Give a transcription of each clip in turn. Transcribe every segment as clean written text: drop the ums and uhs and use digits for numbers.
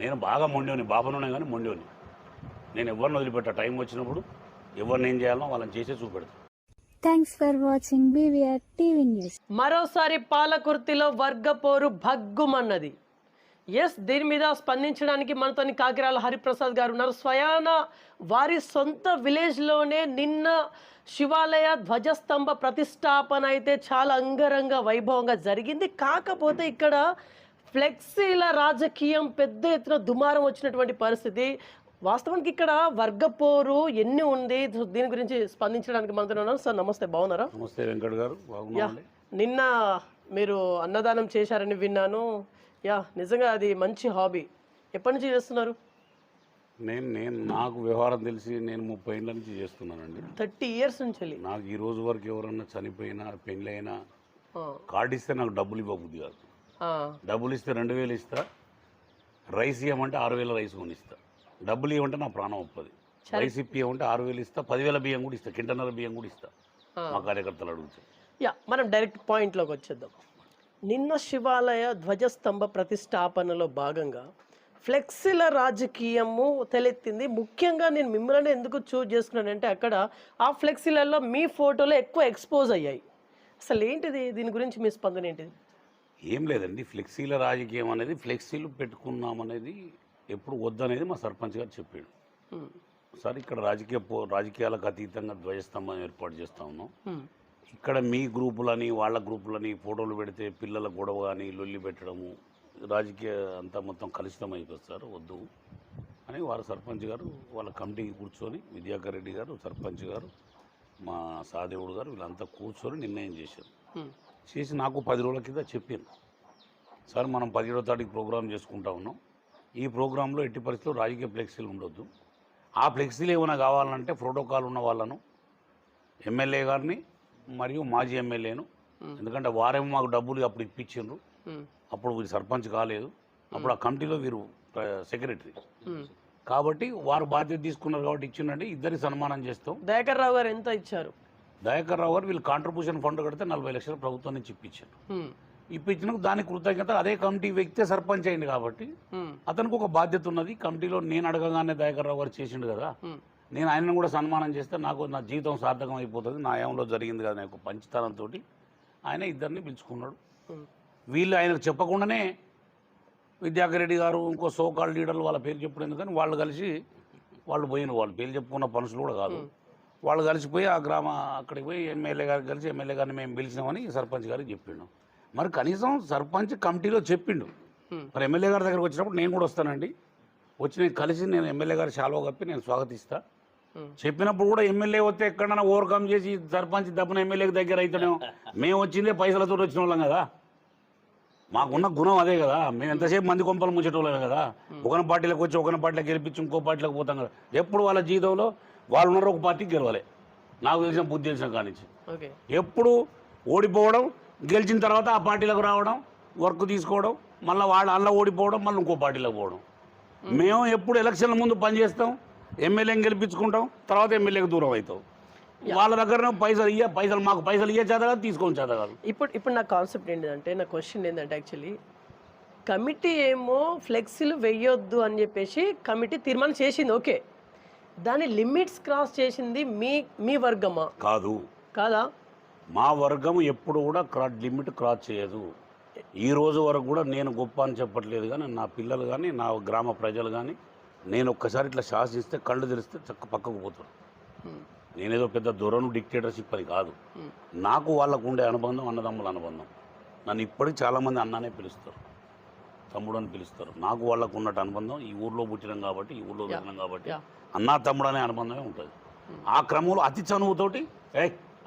నేను బాగా మొండిని, బాబునునే కానీ మొండిని. నేను ఎవరిని వదిలిపెట్టా. టైం వచ్చినప్పుడు ఎవరిని ఏం చేయాలో వాళ్ళని చేసే చూపెడతాను. Thanks for watching BVR TV news. మరోసారి పాలకుర్తిలో వర్గపోరు భగ్గుమన్నది. దీని మీద స్పందించడానికి మనతోని కాకిరాల హరిప్రసాద్ గారు ఉన్నారు. స్వయాన వారి సొంత విలేజ్లోనే నిన్న శివాలయ ధ్వజస్తంభ ప్రతిష్టాపన అయితే చాలా అంగరంగ వైభవంగా జరిగింది. కాకపోతే ఇక్కడ ఫ్లెక్సీల రాజకీయం పెద్ద ఎత్తున దుమారం వచ్చినటువంటి పరిస్థితి. వాస్తవానికి ఇక్కడ వర్గపోరు ఎన్ని ఉంది, దీని గురించి స్పందించడానికి మనతో ఉన్నారు. సార్ నమస్తే, బాగున్నారా? నమస్తే వెంకట్ గారు, బాగున్నారండి. నిన్న మీరు అన్నదానం చేశారని విన్నాను. నిజంగా అది మంచి హాబీ. ఎప్పటి నుంచి చేస్తున్నారు? నేను నాకు వ్యవహారం తెలిసి నేను 30 ఏళ్ళ నుంచి చేస్తున్నానండి. 30 ఇయర్స్ నుంచి. నాకు ఈ రోజు వరకు ఎవరన్నా చనిపోయినా, పెళ్ళి అయినా కార్డు ఇస్తే నాకు డబ్బులు ఇవ్వబుద్ది కాదు. డబ్బులు ఇస్తే 2000 ఇస్తా, రైస్ ఇవ్వమంటే 6000 రైస్ కొనిస్తా. డబ్బులు ఇవ్వమంటే నా ప్రాణం ఒప్పది. రైస్ ఇవ్వమంటే 6000 ఇస్తా, 10,000 బియ్యం కూడా ఇస్తా, కింటన్నర బియ్యం కూడా ఇస్తా మా కార్యకర్తలు అడుగుతారు. మనం డైరెక్ట్ పాయింట్లోకి వచ్చేద్దాం. నిన్న శివాలయ ధ్వజస్తంభ ప్రతిష్టాపనలో భాగంగా ఫ్లెక్సీల రాజకీయము తలెత్తింది. ముఖ్యంగా నేను మిమ్మల్ని ఎందుకు చూజ్ చేసుకున్నానంటే అక్కడ ఆ ఫ్లెక్సీలలో మీ ఫోటోలు ఎక్కువ ఎక్స్పోజ్ అయ్యాయి. అసలు ఏంటిది, దీని గురించి మీ స్పందన ఏంటిది? ఏం లేదండి, ఫ్లెక్సీల రాజకీయం అనేది, ఫ్లెక్సీలు పెట్టుకున్నామనేది ఎప్పుడు వద్దనేది మా సర్పంచ్ గారు చెప్పాడు. సార్ ఇక్కడ రాజకీయాలకు అతీతంగా ధ్వజస్తంభం ఏర్పాటు చేస్తా ఉన్నాం. ఇక్కడ మీ గ్రూపులని వాళ్ళ గ్రూపులని ఫోటోలు పెడితే పిల్లల గొడవ కానీ లొల్లి పెట్టడము, రాజకీయ అంతా మొత్తం కలుషితం అయిపోతారు, వద్దు అని వారు సర్పంచ్ గారు వాళ్ళ కమిటీకి కూర్చొని, విద్యాకర్ రెడ్డి గారు సర్పంచ్ గారు, మా సాదేవుడు గారు వీళ్ళంతా కూర్చొని నిర్ణయం చేశారు. చేసి నాకు 10 రోజుల కింద చెప్పాను, సార్ మనం 17వ తారీఖు ప్రోగ్రాం చేసుకుంటా ఉన్నాం. ఈ ప్రోగ్రాంలో ఎట్టి పరిస్థితుల్లో రాజకీయ ఫ్లెక్సీలు ఉండొద్దు. ఆ ఫ్లెక్సీలు ఏమైనా కావాలంటే ప్రోటోకాల్ ఉన్న వాళ్ళను, ఎమ్మెల్యే గారిని మరియు మాజీ ఎమ్మెల్యేను, ఎందుకంటే వారేమో మాకు డబ్బులు అప్పుడు ఇప్పించిండ్రు, అప్పుడు వీరు సర్పంచ్ కాలేదు, అప్పుడు ఆ కమిటీలో వీరు సెక్రటరీ కాబట్టి వారు బాధ్యత తీసుకున్నారు కాబట్టి ఇచ్చిండండి. ఇద్దరికి సన్మానం చేస్తాం. దయాకర్ రావు గారు ఎంత ఇచ్చారు? దయాకర్ రావు గారు వీళ్ళు కాంట్రిబ్యూషన్ ఫండ్ కడితే 40 లక్షలు ప్రభుత్వం నుంచి ఇప్పించారు. ఇప్పించినందుకు దానికి కృతజ్ఞత అదే కమిటీ వ్యక్తే సర్పంచ్ అయింది కాబట్టి అతనికి ఒక బాధ్యత ఉన్నది. కమిటీలో నేను అడగగానే దయాకర్ రావు గారు చేసిండు కదా, నేను ఆయనను కూడా సన్మానం చేస్తే నాకు నా జీవితం సార్థకం అయిపోతుంది, నా ఏమంలో జరిగింది కదా నాకు పంచితనంతో ఆయన ఇద్దరిని పిలుచుకున్నాడు. వీళ్ళు ఆయనకు చెప్పకుండానే విద్యాకర్ రెడ్డి గారు ఇంకో సోకాల్ లీడర్లు వాళ్ళ పేరు చెప్పడం ఎందుకని వాళ్ళు కలిసి వాళ్ళు పోయిన, వాళ్ళు పేరు చెప్పుకున్న పనులు కూడా కాదు, వాళ్ళు కలిసిపోయి ఆ అక్కడికి పోయి ఎమ్మెల్యే గారికి కలిసి ఎమ్మెల్యే గారిని మేము పిలిచినామని సర్పంచ్ గారికి చెప్పిండు. మరి కనీసం సర్పంచ్ కమిటీలో చెప్పిండు. మరి ఎమ్మెల్యే గారి దగ్గరకు వచ్చినప్పుడు నేను కూడా వస్తానండి, వచ్చి నేను కలిసి నేను ఎమ్మెల్యే గారు శాలువా కప్పి నేను స్వాగతిస్తా. చెప్పినప్పుడు కూడా ఎమ్మెల్యే వస్తే ఎక్కడన్నా ఓవర్కమ్ చేసి సర్పంచ్ దప్పున ఎమ్మెల్యేకి దగ్గర అవుతాడేమో. మేము వచ్చిందే పైసలతో వచ్చిన వాళ్ళం కదా, మాకున్న గుణం అదే కదా. మేము ఎంతసేపు మంది కొంపలు ముంచేటోళ్ళం కదా. ఒకన పార్టీలకు వచ్చి ఒకన పార్టీలకు గెలిపించి ఇంకో పార్టీలకు పోతాం కదా. ఎప్పుడు వాళ్ళ జీవితంలో వాళ్ళు ఉన్నారు ఒక పార్టీకి గెలవాలి. నాకు తెలిసిన బుద్ధి తెలిసిన కానించి ఎప్పుడు ఓడిపోవడం, గెలిచిన తర్వాత ఆ పార్టీలకు రావడం, వర్క్ తీసుకోవడం, మళ్ళీ వాళ్ళ ఓడిపోవడం, మళ్ళీ ఇంకో పార్టీలకు పోవడం. మేము ఎప్పుడు ఎలక్షన్ల ముందు పనిచేస్తాం, ఎమ్మెల్యేని గెలిపించుకుంటాం, తర్వాత ఎమ్మెల్యేకి దూరం అవుతాం. వాళ్ళ దగ్గర పైసలు మాకు పైసలు ఇయ్యే చేత కాదు, తీసుకోని చేత కాదు. ఇప్పుడు నా కాన్సెప్ట్ ఏంటంటే, నా క్వశ్చన్ ఏంటంటే యాక్చువల్లీ కమిటీ ఏమో ఫ్లెక్సీలు వెయ్యొద్దు అని చెప్పేసి కమిటీ తీర్మానం చేసింది, ఓకే. దాని లిమిట్స్ క్రాస్ చేసింది మీ వర్గమా? కాదా? మా వర్గం ఎప్పుడు కూడా లిమిట్ క్రాస్ చేయదు. ఈ రోజు వరకు కూడా నేను గొప్ప అని చెప్పట్లేదు, కానీ నా పిల్లలు కానీ నా గ్రామ ప్రజలు కానీ నేను ఒక్కసారి ఇట్లా శాసిస్తే కళ్ళు తెరిస్తే పక్కకు పోతారు. నేనేదో పెద్ద దొరను డిక్టేటర్షిప్ అని కాదు. నాకు వాళ్ళకు ఉండే అనుబంధం అన్నదమ్ముల అనుబంధం. నన్ను ఇప్పటికి చాలామంది అన్ననే పిలుస్తారు, తమ్ముడు అని పిలుస్తారు. నాకు వాళ్ళకు ఉన్నట్టు అనుబంధం, ఈ ఊర్లో పుట్టినాం కాబట్టి, ఈ ఊర్లో పుట్టినాం కాబట్టి అన్నా తమ్ముడు అనే అనుబంధమే ఉంటుంది. ఆ క్రమంలో అతి చనువుతోటి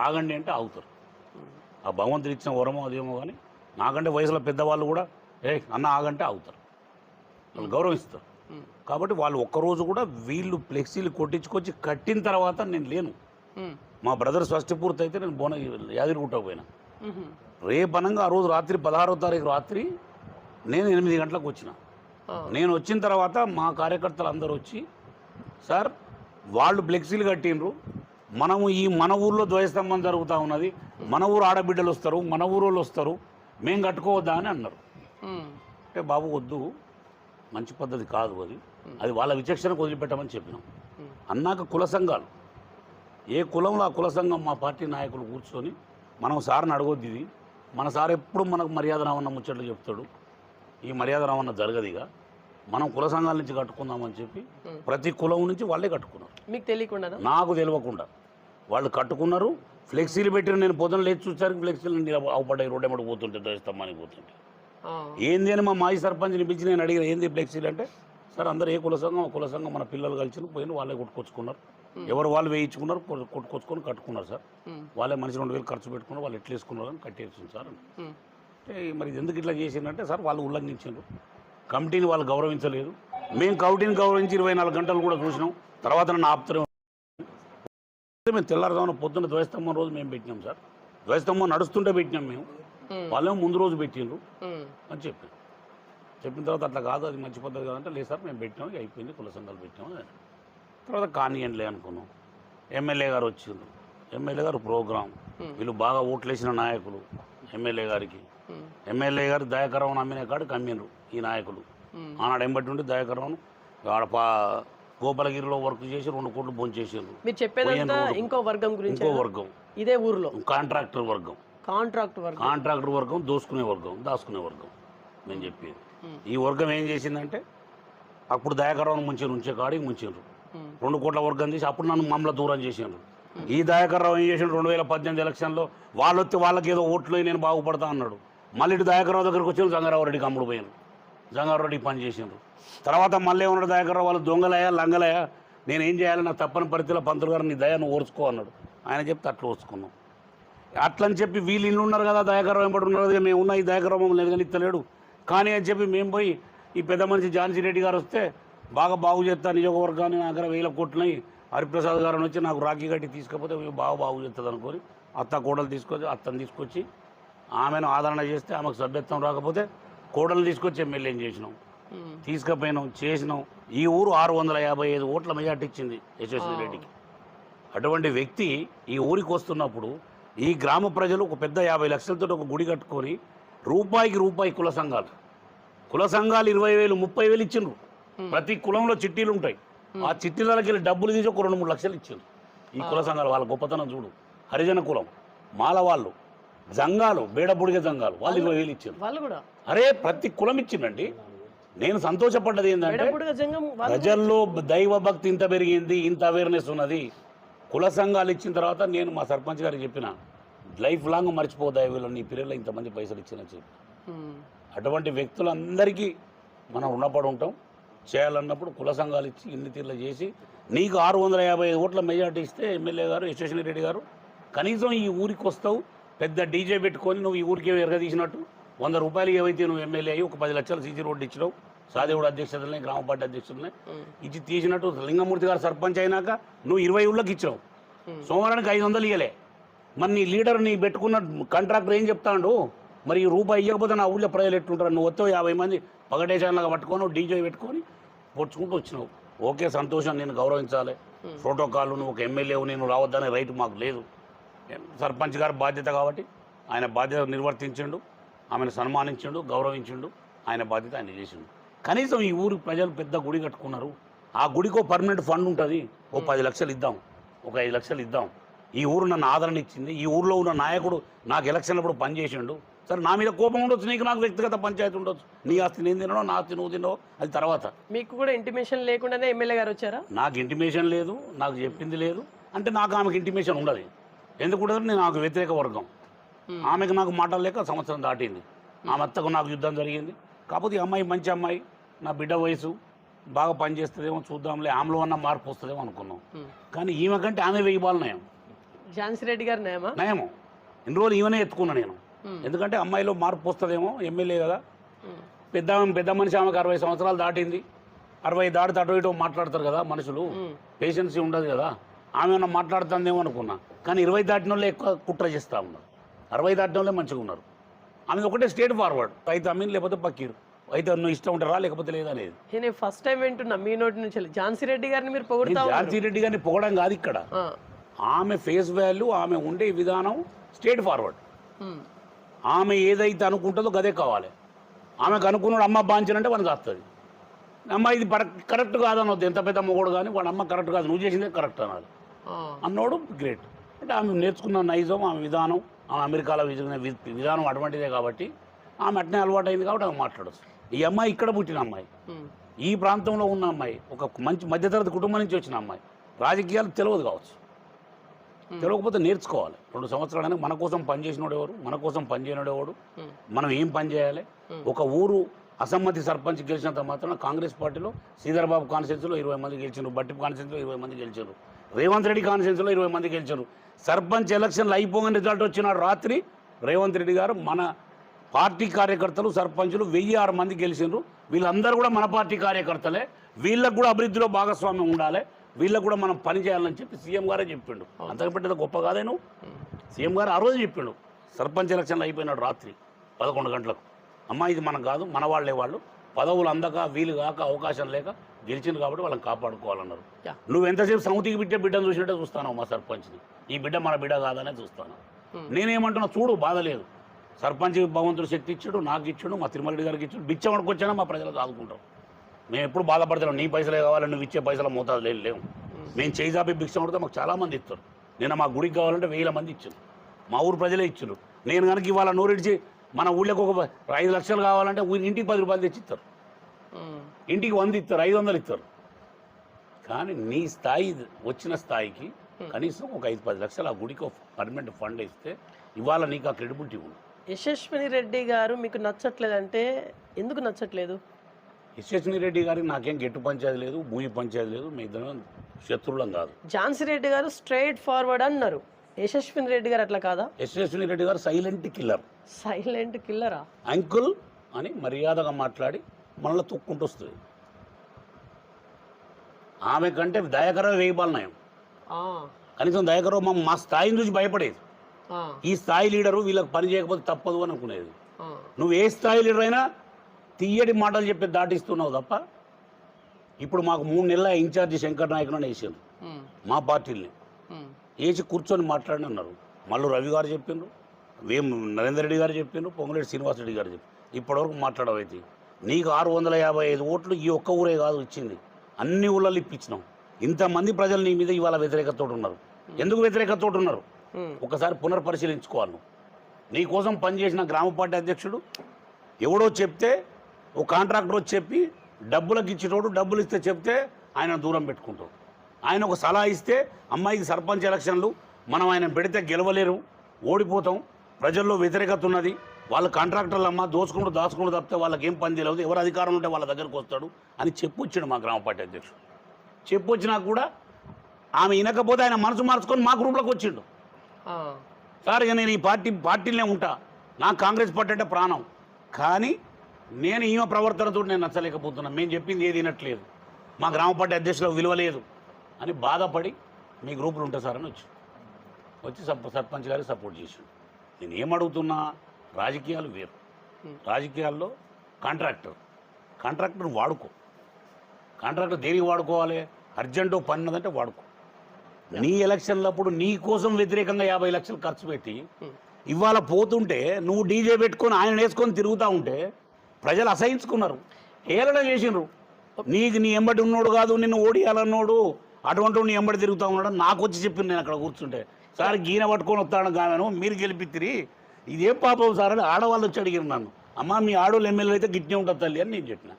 ఆగండి అంటే ఆగుతారు. ఆ భగవంతుడు ఇచ్చిన వరమో అదేమో, కానీ నాకంటే వయసులో పెద్దవాళ్ళు కూడా అన్న ఆగంటే ఆగుతారు, వాళ్ళు గౌరవిస్తారు. కాబట్టి వాళ్ళు ఒక్కరోజు కూడా వీళ్ళు ఫ్లెక్సీలు కొట్టించుకొచ్చి కట్టిన తర్వాత నేను లేను. మా బ్రదర్ షష్ఠి పూర్తి అయితే నేను యాదగిరిగుట్ట పోయినా. రేపనంగా ఆ రోజు రాత్రి 16వ తారీఖు రాత్రి నేను 8 గంటలకు వచ్చిన. నేను వచ్చిన తర్వాత మా కార్యకర్తలు అందరూ వచ్చి, సార్ వాళ్ళు ఫ్లెక్సీలు కట్టినరు, మనము మన ఊర్లో ధ్వజస్తంభం జరుగుతూ ఉన్నది, మన ఊరు ఆడబిడ్డలు వస్తారు, మన ఊరు వాళ్ళు వస్తారు, మేము కట్టుకోవద్దా అని అన్నారు. అంటే బాబు వద్దు, మంచి పద్ధతి కాదు అది. అది వాళ్ళ విచక్షణకు వదిలిపెట్టమని చెప్పినాం. అన్నాక కుల సంఘాలు, ఏ కులంలో ఆ కుల సంఘం మా పార్టీ నాయకులు కూర్చొని మనం సార్ని అడగొద్దు, ఇది మన సార్ ఎప్పుడు మనకు మర్యాద రావన్న ముచ్చట్లు చెప్తాడు, ఈ మర్యాద రావన్న జరగదిగా, మనం కుల సంఘాల నుంచి కట్టుకుందామని చెప్పి ప్రతి కులం నుంచి వాళ్ళే కట్టుకున్నారు. మీకు తెలియకుండా? నాకు తెలియకుండా వాళ్ళు కట్టుకున్నారు. ఫ్లెక్సీలు పెట్టిన నేను పొద్దున లేచి చూసారికి ఫ్లెక్సీలు అవపడ్డాయి, రోడ్డు ఎమ్మడి పోతుంటే ద్వైస్తమ్మని పోతుంటే. ఏంది అని మా మాజీ సర్పంచ్ని పిలిచి నేను అడిగిన, ఏంది ఫ్లెక్సీలు అంటే, సార్ అందరూ ఏ కుల సంఘం మన పిల్లలు కలిసి పోయిన వాళ్ళే కొట్టుకొచ్చుకున్నారు, ఎవరు వాళ్ళు వేయించుకున్నారు, కొట్టుకొచ్చుకొని కట్టుకున్నారు సార్, వాళ్ళే మనిషి 2000 ఖర్చు పెట్టుకున్నారు, వాళ్ళు ఎట్లా వేసుకున్నారు అని కట్టేసింది సార్. అంటే మరి ఎందుకు ఇట్లా చేసిందంటే, సార్ వాళ్ళు ఉల్లంఘించారు, కమిటీని వాళ్ళు గౌరవించలేదు, మేము కమిటీని గౌరవించి 24 గంటలు కూడా చూసినాం, తర్వాత నన్ను ఆపుతూనే మేము తెల్లారుదామని పొద్దున్న ధ్వజస్తంభం రోజు మేము పెట్టినాం సార్, ధ్వజస్తంభం నడుస్తుంటే పెట్టినాం మేము, వాళ్ళేమో ముందు రోజు పెట్టిండ్రు అని చెప్పిన తర్వాత అట్లా కాదు, అది మంచి పద్ధతి కాదంటే, లేదు సార్ మేము పెట్టినాం, అయిపోయింది, కుల సంఘాలు పెట్టినాము. తర్వాత కానియండిలే అనుకున్నాం. ఎమ్మెల్యే గారు వచ్చిండ్రు, ఎమ్మెల్యే గారు ప్రోగ్రాం, వీళ్ళు బాగా ఓట్లేసిన నాయకులు, ఎమ్మెల్యే గారు దయాకర్రావును అమ్మిన కాడికి అమ్మిండ్రు ఈ నాయకులు. ఆనాడు ఎంబట్టి ఉండి దయాకర్రావును ఆడ గోపాలగిరిలో వర్క్ చేసి 2 కోట్లు భోంచేసారు. మీరు చెప్పేదంతా ఇంకో వర్గం గురించి, ఇంకో వర్గం ఇదే ఊర్లో కాంట్రాక్టర్ వర్గం, దాచుకునే వర్గం నేను చెప్పేది. ఈ వర్గం ఏం చేసిందంటే, అప్పుడు దయాకర్రావును ఉంచే కాడికి ముంచారు, 2 కోట్ల వర్గం తీసి అప్పుడు నన్ను మమ్మల్ని దూరం చేసారు. ఈ దయాకర్రావు ఏం చేసాడు, 2018 ఎలక్షన్లో వాళ్ళు వస్తే వాళ్ళకి ఏదో ఓట్లు నేను బాగుపడతా అన్నాడు, మళ్ళీ ఇటు దయాకర్రావు దగ్గరికి వచ్చి జంగారావు రెడ్డికి అమ్ముడు పోయాను, జంగారావు రెడ్డికి పని చేసిండ్రు. తర్వాత మళ్ళీ ఏమన్నాడు దయాకర్రావు, వాళ్ళు దొంగలయా లంగలయా, నేను ఏం చేయాలి, నా తప్పని పరిస్థితిలో పంతులు గారు నీ దయాన్ని ఓర్చుకో అన్నాడు. ఆయన చెప్తే అట్లా ఓర్చుకున్నాం. అట్లని చెప్పి వీళ్ళు ఇల్లు ఉన్నారు కదా, దయాకర్రావు వెంబడి ఉన్నారు కదా, మేము ఉన్న ఈ దయాకర్రావు మమ్మల్ని ఎదగనిస్తలేడు కానీ అని చెప్పి మేము పోయి ఈ పెద్ద మనిషి ఝాన్సీ రెడ్డి గారు వస్తే బాగు చేస్తా నియోజకవర్గాన్ని, నా దగ్గర 1000 కోట్లని హరిప్రసాద్ గారిని వచ్చి నాకు రాఖీ కట్టి తీసుకపోతే బాగు చేస్తుంది అనుకొని కోడలు అత్తను తీసుకొచ్చి ఆమెను ఆదరణ చేస్తే, ఆమెకు సభ్యత్వం రాకపోతే కోడలు తీసుకొచ్చి ఎమ్మెల్యేని చేసినాం, తీసుకుపోయినాం, చేసినాం. ఈ ఊరు 655 ఓట్ల మెజార్టీ ఇచ్చింది యశస్వి రెడ్డికి. అటువంటి వ్యక్తి ఈ ఊరికి వస్తున్నప్పుడు ఈ గ్రామ ప్రజలు ఒక పెద్ద 50 లక్షలతో ఒక గుడి కట్టుకొని రూపాయికి కుల సంఘాలు 20,000 30,000 ఇచ్చిండ్రు. ప్రతి కులంలో చిట్టీలు ఉంటాయి, ఆ చిట్టీలకి వెళ్ళి డబ్బులు తీసి ఒక 2-3 లక్షలు ఇచ్చిండ్రు ఈ కుల సంఘాలు. వాళ్ళ గొప్పతనం చూడు, హరిజన కులం, మాల వాళ్ళు, జంగాలు, బేడబుడిగ జంగాలు, వాళ్ళు 20,000 ఇచ్చిండ్రు. అరే ప్రతి కులం ఇచ్చిందండి. నేను సంతోషపడ్డది ఏంటంటే, ప్రజల్లో దైవ భక్తి ఇంత పెరిగింది, ఇంత అవేర్నెస్ ఉన్నది. కుల సంఘాలు ఇచ్చిన తర్వాత నేను మా సర్పంచ్ గారికి చెప్పిన, లైఫ్ లాంగ్ మర్చిపోతాయి వీళ్ళు నీ పిల్లలు ఇంతమంది పైసలు ఇచ్చిన చెప్పి. అటువంటి వ్యక్తులందరికీ మనం రుణపడి ఉంటాం. చేయాలన్నప్పుడు కుల సంఘాలు ఇచ్చి ఇన్ని తీర్లు చేసి నీకు 655 ఓట్ల మెజార్టీ ఇస్తే ఎమ్మెల్యే గారు యశస్వి రెడ్డి గారు కనీసం ఈ ఊరికి వస్తావు, పెద్ద డీజే పెట్టుకొని నువ్వు ఈ ఊరికి ఎరగదీసినట్టు 100 రూపాయలు ఏవైతే నువ్వు ఎమ్మెల్యే అయ్యి ఒక 10 లక్షలు సీసీ రోడ్డు ఇచ్చినావు, సాదేవుడు అధ్యక్షతలనే గ్రామ పార్టీ అధ్యక్షులనే ఇచ్చి తీసినట్టు, లింగమూర్తి గారు సర్పంచ్ అయినాక నువ్వు 20 ఊళ్ళకి ఇచ్చినావు, సోమవారానికి 500 ఇవ్వలే. మరి నీ లీడర్ నీ పెట్టుకున్న కాంట్రాక్టర్ ఏం చెప్తాడు, మరి ఈ రూపాయి ఇవ్వకపోతే నా ఊళ్ళో ప్రజలు ఎట్టుంటారు, నువ్వు వస్తావు 50 మంది పగటేశాన్లాగా పట్టుకొని డీజే పెట్టుకొని పొడుచుకుంటూ వచ్చినావు. ఓకే సంతోషం, నేను గౌరవించాలి, ప్రోటోకాల్, నువ్వు ఒక ఎమ్మెల్యేవు, నేను రావద్దనే రైట్ మాకు లేదు. సర్పంచ్ గారి బాధ్యత కాబట్టి ఆయన బాధ్యత నిర్వర్తించిండు, ఆమెను సన్మానించిండు, గౌరవించిండు, ఆయన బాధ్యత ఆయన చేసిండు. కనీసం ఈ ఊరు ప్రజలు పెద్ద గుడి కట్టుకున్నారు, ఆ గుడికి పర్మనెంట్ ఫండ్ ఉంటుంది, 10 లక్షలు ఇద్దాం, 5 లక్షలు ఇద్దాం. ఈ ఊరు నన్ను ఆదరణ ఇచ్చింది, ఈ ఊరిలో ఉన్న నాయకుడు నాకు ఎలక్షన్లప్పుడు పనిచేసిండు. సరే నా మీద కోపం ఉండొచ్చు, నీకు నాకు వ్యక్తిగత పంచాయతీ ఉండొచ్చు, నీ ఆస్తి నేను తినో, నా ఆస్తి నువ్వు తినో, అది తర్వాత. మీకు కూడా ఇంటిమేషన్ లేకుండానే ఎమ్మెల్యే గారు వచ్చారా? నాకు ఇంటిమేషన్ లేదు, నాకు చెప్పింది లేదు, అంటే నాకు ఆమెకు ఇంటిమేషన్ ఉండదు. ఎందుకుంటే నేను నాకు వ్యతిరేక వర్గం, ఆమెకు నాకు మాటలు లేక సంవత్సరం దాటింది, ఆమె అత్తకు నాకు యుద్ధం జరిగింది. కాకపోతే ఈ అమ్మాయి మంచి అమ్మాయి, నా బిడ్డ వయసు, బాగా పనిచేస్తుందేమో చూద్దాంలే, ఆమెలో అన్న మార్పు వస్తుందేమో అనుకున్నాం. కానీ ఈమె కంటే ఆమె 1000 బాలు నయం. ఝాన్సీ రెడ్డి గారు నయమో ఇన్ని రోజులు ఈమెనే ఎత్తుకున్నా నేను, ఎందుకంటే అమ్మాయిలో మార్పు వస్తుందేమో, ఎమ్మెల్యే కదా, పెద్ద మనిషి, ఆమెకు 60 సంవత్సరాలు దాటింది, 60 దాటి అటు ఇటు మాట్లాడతారు కదా మనుషులు, పేషెన్సీ ఉండదు కదా, ఆమె ఏమన్నా మాట్లాడుతుందేమో అనుకున్నా. కానీ 20 దాటిన వాళ్ళే ఎక్కువ కుట్ర చేస్తూ ఉన్నారు, 60 దాటిన వాళ్ళే మంచిగా ఉన్నారు. ఆమె ఒకటే స్ట్రేట్ ఫార్వర్డ్, అయితే అమీన్ లేకపోతే పక్కీరు, అయితే నువ్వు ఇష్టం ఉంటారా లేకపోతే లేదా అనేది. నేను ఫస్ట్ టైం వింటున్నా మీ నోటి నుంచి. ఝాన్సీ రెడ్డి గారిని మీరు పొగుడుతారు. ఝాన్సీ రెడ్డి గారిని పొగడం కాదు ఇక్కడ, ఆమె ఫేస్ వాల్యూ, ఆమె ఉండే విధానం స్ట్రేట్ ఫార్వర్డ్. ఆమె ఏదైతే అనుకుంటుందో గదే కావాలి. ఆమెకు అనుకున్నాడు అమ్మ బాంచనంటే మనకు వస్తుంది. అమ్మ ఇది కరెక్ట్ కాదనొద్దు, ఎంత పెద్ద మొగోడు కానీ వాడు అమ్మ కరెక్ట్ కాదు, నువ్వు చేసిందే కరెక్ట్ అనాలి అన్నోడు గ్రేట్. అంటే ఆమె నేర్చుకున్న నైజం, ఆమె విధానం, ఆమె అమెరికాలో విధానం అటువంటిదే కాబట్టి ఆమె అట్నే అలవాటు అయింది కాబట్టి ఆమె మాట్లాడచ్చు. ఈ అమ్మాయి ఇక్కడ పుట్టిన అమ్మాయి, ఈ ప్రాంతంలో ఉన్న అమ్మాయి, ఒక మంచి మధ్యతరగతి కుటుంబం నుంచి వచ్చిన అమ్మాయి, రాజకీయాలు తెలియదు కావచ్చు, తెలియకపోతే నేర్చుకోవాలి. 2 సంవత్సరాలైనా మన కోసం పనిచేసినోడు ఎవరు, మన కోసం పనిచేయనోడు ఎవడు, మనం ఏం పని చేయాలి. ఒక ఊరు అసమ్మతి సర్పంచ్ గెలిచినంత మాత్రం కాంగ్రెస్ పార్టీలో శ్రీధర్బాబు కాన్స్టిట్యూన్సీలో 20 మంది గెలిచారు, బట్టి కాన్స్టిట్యూన్సీలో 20 మంది గెలిచారు, రేవంత్ రెడ్డి కాన్స్టిట్యూన్సీలో 20 మంది గెలిచారు. సర్పంచ్ ఎలక్షన్లు అయిపోగానే రిజల్ట్ వచ్చినాడు రాత్రి రేవంత్ రెడ్డి గారు మన పార్టీ కార్యకర్తలు సర్పంచులు 1006 మంది గెలిచినారు. వీళ్ళందరూ కూడా మన పార్టీ కార్యకర్తలే, వీళ్ళకు కూడా అభివృద్ధిలో భాగస్వామ్యం ఉండాలి, వీళ్ళకు కూడా మనం పని చేయాలని చెప్పి సీఎం గారే చెప్పిండు. అంతకంటే గొప్ప కాదే నువ్వు. సీఎం గారు ఆ రోజు చెప్పిండు సర్పంచ్ ఎలక్షన్లు అయిపోయినాడు రాత్రి 11 గంటలకు. అమ్మ ఇది మనం కాదు, మన వాళ్ళే, వాళ్ళు పదవులు అందక వీలు కాక అవకాశం లేక గెలిచింది కాబట్టి వాళ్ళని కాపాడుకోవాలన్నారు. నువ్వు ఎంతసేపు సౌతికి బిడ్డను చూసినట్టే చూస్తాను మా సర్పంచ్ని, ఈ బిడ్డ మన బిడ్డ కాదనే చూస్తాను. నేనేమంటున్నా చూడు, బాధ లేదు, సర్పంచ్ భగవంతుడు శక్తి ఇచ్చాడు, నాకు ఇచ్చాడు, మా తిరుమల రెడ్డి గారికి ఇచ్చాడు, బిచ్చం వచ్చానా మా ప్రజలకు ఆదుకుంటాం. మేము ఎప్పుడు బాధపడతాం, నీ పైసలే కావాలి, నువ్వు ఇచ్చే పైసల మోతాదు లేవు. మేము చేయి జాపి భిక్షం పడితే మాకు చాలామంది ఇస్తారు. నేను మా గుడికి కావాలంటే 1000 మంది ఇచ్చారు, మా ఊరు ప్రజలే ఇచ్చారు. నేను కనుక ఇవాళ నోరిడిచి మన ఊళ్ళోకి ఒక 5 లక్షలు కావాలంటే ఇంటికి 10 రూపాయలు తెచ్చి ఇస్తారు, ఇంటికి 100 ఇస్తారు, 500 ఇస్తారు. కానీ నీ స్థాయి వచ్చిన స్థాయికి కనీసం ఒక 5-10 లక్షలు ఆ గుడికి ఒక పర్మనెంట్ ఫండ్ ఇస్తే ఇవాళ నీకు ఆ క్రెడిబిలిటీ ఉంది. యశస్విని రెడ్డి గారు మీకు నచ్చట్లేదంటే ఎందుకు నచ్చట్లేదు? యశస్విని రెడ్డి గారికి నాకేం గెట్టు పంచాయతీ లేదు, భూమి పంచాయతీ లేదు, మీ ఇద్దరం శత్రువులం కాదు. ఝాన్సీ రెడ్డి గారు స్ట్రైట్ ఫార్వర్డ్ అన్నారు, యశస్విని రెడ్డి గారు అట్లా కాదా? యశస్విని రెడ్డి గారు సైలెంట్ కిల్లర్. సైలెంట్ కిల్లరా? అంకుల్ అని మర్యాదగా మాట్లాడి మనలో తొక్కుంటూ వస్తుంది. ఆమె కంటే దయాకరం 1000 బాలు నయం. కనీసం దయాకరం మా స్థాయిని చూసి భయపడేది. ఈ స్థాయి లీడరు వీళ్ళకి పని చేయకపోతే తప్పదు అని అనుకునేది. నువ్వు ఏ స్థాయి లీడర్ అయినా తీయటి మాటలు చెప్పి దాటిస్తున్నావు తప్ప. ఇప్పుడు మాకు 3 నెలల ఇన్ఛార్జి శంకర్ నాయకుని వేసారు మా పార్టీని, వేసి కూర్చొని మాట్లాడి అన్నారు. మల్లు రవి గారు చెప్పిండ్రు, నరేందర్ రెడ్డి గారు చెప్పిండ్రు, పొంగులేటి శ్రీనివాసరెడ్డి గారు చెప్పి ఇప్పటివరకు మాట్లాడవైతే నీకు 655 ఓట్లు ఈ ఒక్క ఊరే కాదు ఇచ్చింది, అన్ని ఊళ్ళల్లో ఇప్పించినాం. ఇంతమంది ప్రజలు నీ మీద ఇవాళ వ్యతిరేకతతో ఉన్నారు. ఎందుకు వ్యతిరేకతతో ఉన్నారు ఒకసారి పునర్పరిశీలించుకోవాలి. నీ కోసం పనిచేసిన గ్రామ పార్టీ అధ్యక్షుడు ఎవడో చెప్తే ఓ కాంట్రాక్టర్ వచ్చి చెప్పి డబ్బులకు ఇచ్చేటోడు డబ్బులు ఇస్తే చెప్తే ఆయన దూరం పెట్టుకుంటాడు. ఆయన ఒక సలహా ఇస్తే అమ్మాయికి సర్పంచ్ ఎలక్షన్లు మనం ఆయన పెడితే గెలవలేరు, ఓడిపోతాం, ప్రజల్లో వ్యతిరేకత ఉన్నది, వాళ్ళు కాంట్రాక్టర్లు అమ్మ దాచుకుంటూ తప్పితే వాళ్ళకి ఏం పని తెలియదు, ఎవరు అధికారం ఉంటే వాళ్ళ దగ్గరకు వస్తాడు అని చెప్పొచ్చాడు మా గ్రామ పార్టీ అధ్యక్షుడు. చెప్పొచ్చినా కూడా ఆమె వినకపోతే ఆయన మనసు మార్చుకొని మా గ్రూప్లోకి వచ్చిండు. సార్ ఇక నేను ఈ పార్టీలనే ఉంటా, నాకు కాంగ్రెస్ పార్టీ అంటే ప్రాణం, కానీ నేను ఈమె ప్రవర్తనతో నేను నచ్చలేకపోతున్నాను, మేము చెప్పింది ఏది వినట్లేదు, మా గ్రామ పార్టీ అధ్యక్షులకు విలువ లేదు అని బాధపడి మీ గ్రూపులు ఉంటాయి సార్ అని వచ్చి సర్పంచ్ గారికి సపోర్ట్ చేసాడు. నేను ఏమడుగుతున్నా, రాజకీయాలు వేరు, రాజకీయాల్లో కాంట్రాక్టర్ వాడుకో, కాంట్రాక్టర్ దేనికి వాడుకోవాలి, అర్జెంటు పని ఉన్నదంటే వాడుకో. నీ ఎలక్షన్లప్పుడు నీ కోసం వ్యతిరేకంగా 50 లక్షలు ఖర్చు పెట్టి ఇవాళ పోతుంటే నువ్వు డీజే పెట్టుకొని ఆయన వేసుకొని తిరుగుతూ ఉంటే ప్రజలు అసహించుకున్నారు, ఏలన చేసినారు. నీకు నీ ఎంబడి ఉన్నోడు కాదు, నిన్ను ఓడియాలన్నోడు అటువంటి నీ ఎంబడి తిరుగుతూ ఉన్నాడు నాకు వచ్చి చెప్పింది. నేను అక్కడ కూర్చుంటే సార్ గీన పట్టుకొని వస్తాను కాను మీరు గెలిపిత్తిరి, ఇదేం పాపం సార్ అని ఆడవాళ్ళు వచ్చి అడిగారు నన్ను. అమ్మ మీ ఆడవాళ్ళు ఎమ్మెల్యే అయితే గిట్నే ఉంటుంది తల్లి అని నేను చెప్పిన.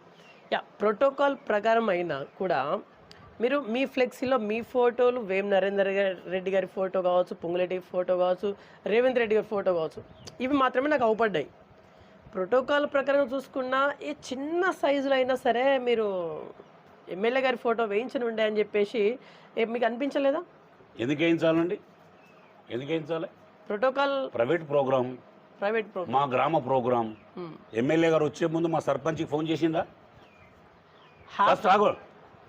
ప్రోటోకాల్ ప్రకారం అయినా కూడా మీరు మీ ఫ్లెక్సీలో మీ ఫోటోలు వేం నరేందర్ రెడ్డి గారి ఫోటో కావచ్చు, పొంగులేటి ఫోటో కావచ్చు, రేవంత్ రెడ్డి గారి ఫోటో కావచ్చు, ఇవి మాత్రమే నాకు అవపడ్డాయి. ప్రోటోకాల్ ప్రకారం చూసుకున్నా ఏ చిన్న సైజులో అయినా సరే మీరు ఎమ్మెల్యే గారి ఫోటో వేయించని ఉండే అని చెప్పేసి మీకు అనిపించలేదా? ఎందుకు వేయించాలండి, ఎందుకు వేయించాలి? ప్రోటోకాల్ ప్రైవేట్ ప్రోగ్రామ్ మా గ్రామ ప్రోగ్రామ్. ఎమ్మెల్యే గారు వచ్చే ముందు మా సర్పంచ్కి ఫోన్ చేసిందా? ఫస్ట్ ఆగో,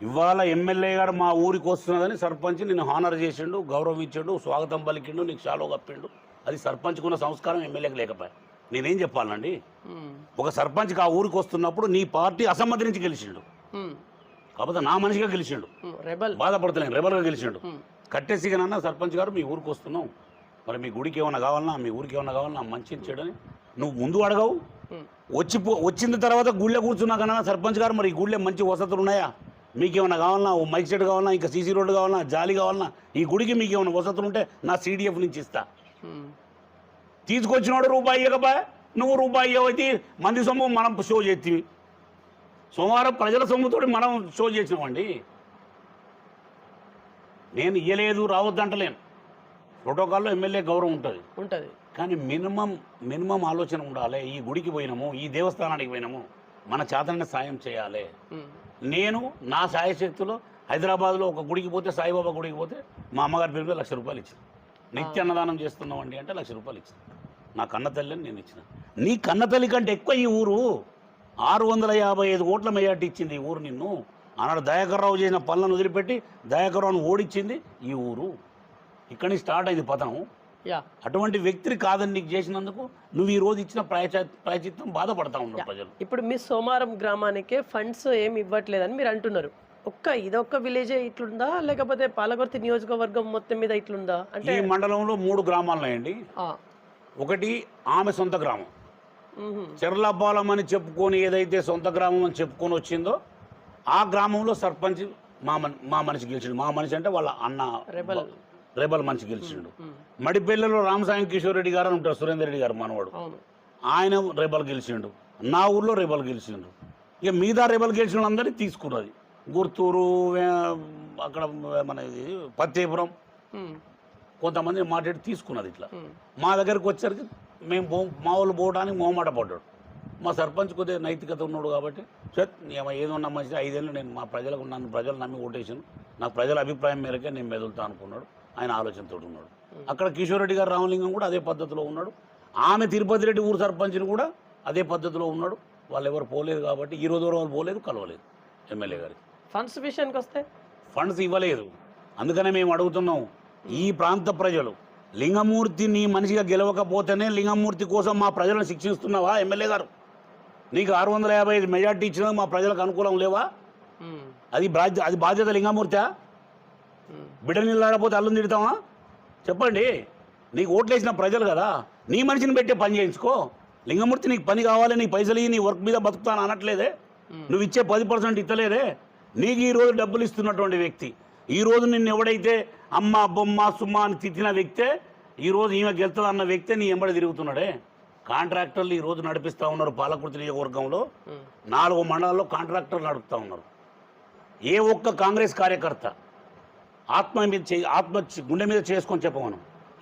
ఇవాళ ఎమ్మెల్యే గారు మా ఊరికి వస్తున్నదని సర్పంచ్ నిన్ను హానర్ చేసిండు, గౌరవించాడు, స్వాగతం పలికిండు, నీకు షాలో కప్పిండు. అది సర్పంచ్కున్న సంస్కారం ఎమ్మెల్యేకి లేకపోయా. నేనేం చెప్పాలండి, ఒక సర్పంచ్కి ఆ ఊరికి వస్తున్నప్పుడు నీ పార్టీ అసమ్మతి నుంచి గెలిచిండు, కాకపోతే నా మనిషిగా గెలిచిండు, బాధపడతలేను, రెబల్గా గెలిచిండు. కట్టేసిగానన్నా సర్పంచ్ గారు మీ ఊరికి వస్తున్నాం, మరి మీ గుడికి ఏమన్నా కావాలన్నా, మీ ఊరికి ఏమన్నా కావాలన్నా మంచి చేయడని నువ్వు ముందు అడగవు, వచ్చిన తర్వాత గుళ్ళె కూర్చున్నా కన్నా సర్పంచ్ గారు మరి ఈ గుళ్ళె మంచి వసతులు ఉన్నాయా, మీకేమైనా కావాలన్నా ఓ మైక్ సెట్ కావాలన్నా, ఇంకా సీసీ రోడ్డు కావాలన్నా, జాలి కావాలన్నా, ఈ గుడికి మీకు ఏమైనా వసతులు ఉంటే నా CDF నుంచి ఇస్తా. తీసుకొచ్చినోడు రూపాయి ఇవ్వకపోయా, నువ్వు రూపాయి ఇవ్వైతే మంది సొమ్ము మనం షో చేస్తావి. సోమవారం ప్రజల సొమ్ముతో మనం షో చేసినామండి. నేను ఇయ్యలేదు రావద్దంటలేను, ప్రోటోకాల్లో ఎమ్మెల్యే గౌరవం ఉంటుంది. కానీ మినిమం ఆలోచన ఉండాలి. ఈ గుడికి పోయినాము, ఈ దేవస్థానానికి పోయినాము, మన చేతనే సాయం చేయాలి. నేను నా సాయశక్తిలో హైదరాబాద్లో ఒక గుడికి పోతే, సాయిబాబా గుడికి పోతే మా అమ్మగారి పేరు మీద ₹1,00,000 ఇచ్చాను. నిత్య అన్నదానం చేస్తున్నామండి అంటే ₹1,00,000 ఇచ్చాను. నా కన్న తల్లిని నేను ఇచ్చిన. నీ కన్న తల్లి కంటే ఎక్కువ ఈ ఊరు 655 ఓట్ల మెజార్టీ ఇచ్చింది ఈ ఊరు నిన్ను. ఆనాడు దయాకర్రావు చేసిన పనులను వదిలిపెట్టి దయాకర్రావును ఓడించింది ఈ ఊరు. ఇక్కడి నుంచి స్టార్ట్ అయింది పతనం. అటువంటి వ్యక్తిని కాదని నీకు చేసినందుకు నువ్వు ఈ రోజు ఇచ్చిన ప్రాయచిత్తం బాధపడతా ఉన్నావు ప్రజలు. ఇప్పుడు మీ సోమారం గ్రామానికే ఫండ్స్ ఏమి ఇవ్వట్లేదని మీరు అంటున్నారు. ఇదొక్క విలేజే ఇట్లుందా, లేకపోతే పాలకుర్తి నియోజకవర్గం మొత్తం మీద ఇట్లుందా? అంటే ఈ మండలంలో 3 గ్రామాలు ఉన్నాయండి. ఒకటి ఆమె సొంత గ్రామం, చెర్లపాలెం అని చెప్పుకొని ఏదైతే సొంత గ్రామం అని చెప్పుకొని వచ్చిందో ఆ గ్రామంలో సర్పంచ్ మా మనిషి గెలిచిండు. మా మనిషి అంటే వాళ్ళ అన్న రెబల్ మనిషి గెలిచిండు. మడిపల్లెలో రామసాయం కిషోర్ రెడ్డి గారు అని ఉంటారు, సురేందర్ రెడ్డి గారు మనవాడు, ఆయన రెబల్ గెలిచిండు. నా ఊర్లో రెబల్ గెలిచిండు. ఇక మీద రెబల్ గెలిచిన వాళ్ళందరినీ తీసుకున్నది. గుర్తూరు, అక్కడ మన పత్తేపురం, కొంతమంది మాట్లాడి తీసుకున్నది. ఇట్లా మా దగ్గరకు వచ్చేసరికి మేము మా వాళ్ళు పోవడానికి మొహమాట పడ్డాడు. మా సర్పంచ్ కొద్దిగా నైతికత ఉన్నాడు కాబట్టి ఏదన్నా మంచిది 5 ఏళ్ళు నేను మా ప్రజలకు నన్ను ప్రజలు నమ్మి ఓటేసాను, నాకు ప్రజల అభిప్రాయం మేరకే నేను మెదులుతా అనుకున్నాడు. ఆయన ఆలోచనతో ఉన్నాడు. అక్కడ కిషోర్ రెడ్డి గారు రామలింగం కూడా అదే పద్ధతిలో ఉన్నాడు. ఆమె తిరుపతి రెడ్డి ఊరు సర్పంచ్ని కూడా అదే పద్ధతిలో ఉన్నాడు. వాళ్ళు ఎవరు పోలేదు కాబట్టి ఈ రోజు వాళ్ళు పోలేదు, కలవలేదు ఎమ్మెల్యే గారికి. ఫండ్స్ విషయానికి వస్తే ఫండ్స్ ఇవ్వలేదు. అందుకనే మేము అడుగుతున్నాం, ఈ ప్రాంత ప్రజలు లింగమూర్తి నీ మనిషిగా గెలవకపోతేనే లింగమూర్తి కోసం మా ప్రజలను శిక్షిస్తున్నావా ఎమ్మెల్యే గారు? నీకు 655 మెజార్టీ ఇచ్చినా మా ప్రజలకు అనుకూలం లేవా? అది బాధ్యత లింగమూర్తి? బిడ్డ నీళ్ళాడపోతే అల్లు తిడతావా? చెప్పండి. నీకు ఓట్లేసిన ప్రజలు కదా, నీ మనిషిని పెట్టే పని చేయించుకో. లింగమూర్తి నీకు పని కావాలి, నీ పైసలు నీ వర్క్ మీద బతుకుతాను అనట్లేదే, నువ్వు ఇచ్చే 10% ఇస్తలేదే. నీకు ఈరోజు డబ్బులు ఇస్తున్నటువంటి వ్యక్తి, ఈరోజు నిన్ను ఎవడైతే అమ్మ బొమ్మ సుమ్మ అని తిట్టిన వ్యక్తే ఈరోజు ఈమె గెలుతుంది అన్న వ్యక్తే నీ ఎంబడి తిరుగుతున్నాడే. కాంట్రాక్టర్లు ఈరోజు నడిపిస్తూ ఉన్నారు. పాలకుర్తి నియోజకవర్గంలో 4 మండలాల్లో కాంట్రాక్టర్లు నడుపుతూ ఉన్నారు. ఏ ఒక్క కాంగ్రెస్ కార్యకర్త ఆత్మ గుండె మీద చేసుకొని చెప్పమను,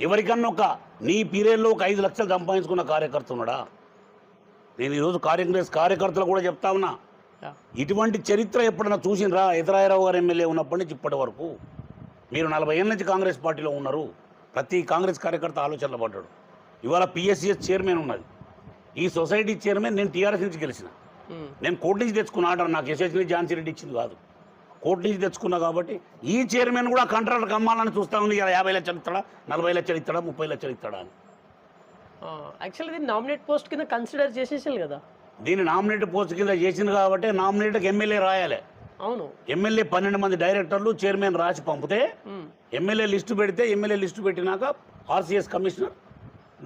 ఎవరికన్నా నీ పీరియడ్లో ఒక 5 లక్షలు సంపాదించుకున్న కార్యకర్త ఉన్నాడా? నేను ఈరోజు కాంగ్రెస్ కార్యకర్తలు కూడా చెప్తా ఉన్నా, ఇటువంటి చరిత్ర ఎప్పుడైనా చూసినరా? ఎదురాయరావు గారు ఎమ్మెల్యే ఉన్నప్పటి నుంచి ఇప్పటి వరకు మీరు 40 ఏళ్ళ నుంచి కాంగ్రెస్ పార్టీలో ఉన్నారు. ప్రతి కాంగ్రెస్ కార్యకర్త ఆలోచనలు పడ్డాడు. ఇవాళ PSCS చైర్మన్ ఉన్నది. ఈ సొసైటీ చైర్మన్ నేను TRS నుంచి గెలిచిన. నేను కోర్టు నుంచి తెచ్చుకున్న ఆర్డర్, నాకు ఎస్ఎస్ని ఝాన్సీ రెడ్డి ఇచ్చింది కాదు, కోర్టు నుంచి తెచ్చుకున్నా. కాబట్టి ఈ చైర్మన్ కూడా కాంట్రాక్టర్ కమ్మాలని చూస్తా ఉంది. 50 లక్షలు ఇస్తాడా, 40 లక్షలు ఇస్తాడా, 30 లక్షలు ఇస్తాడా అని. యాక్చువల్లీ దీన్ని నామినేట్ పోస్ట్ కింద కన్సిడర్ చేసేసారు కదా. దీన్ని నామినేట్ పోస్ట్ కింద చేసింది కాబట్టి నామినేట్కి ఎమ్మెల్యే రాయాలి. అవును, ఎమ్మెల్యే 12 మంది డైరెక్టర్లు చైర్మన్ రాసి పంపితే ఎమ్మెల్యే లిస్టు పెడితే, ఎమ్మెల్యే లిస్టు పెట్టినాక RCS కమిషనర్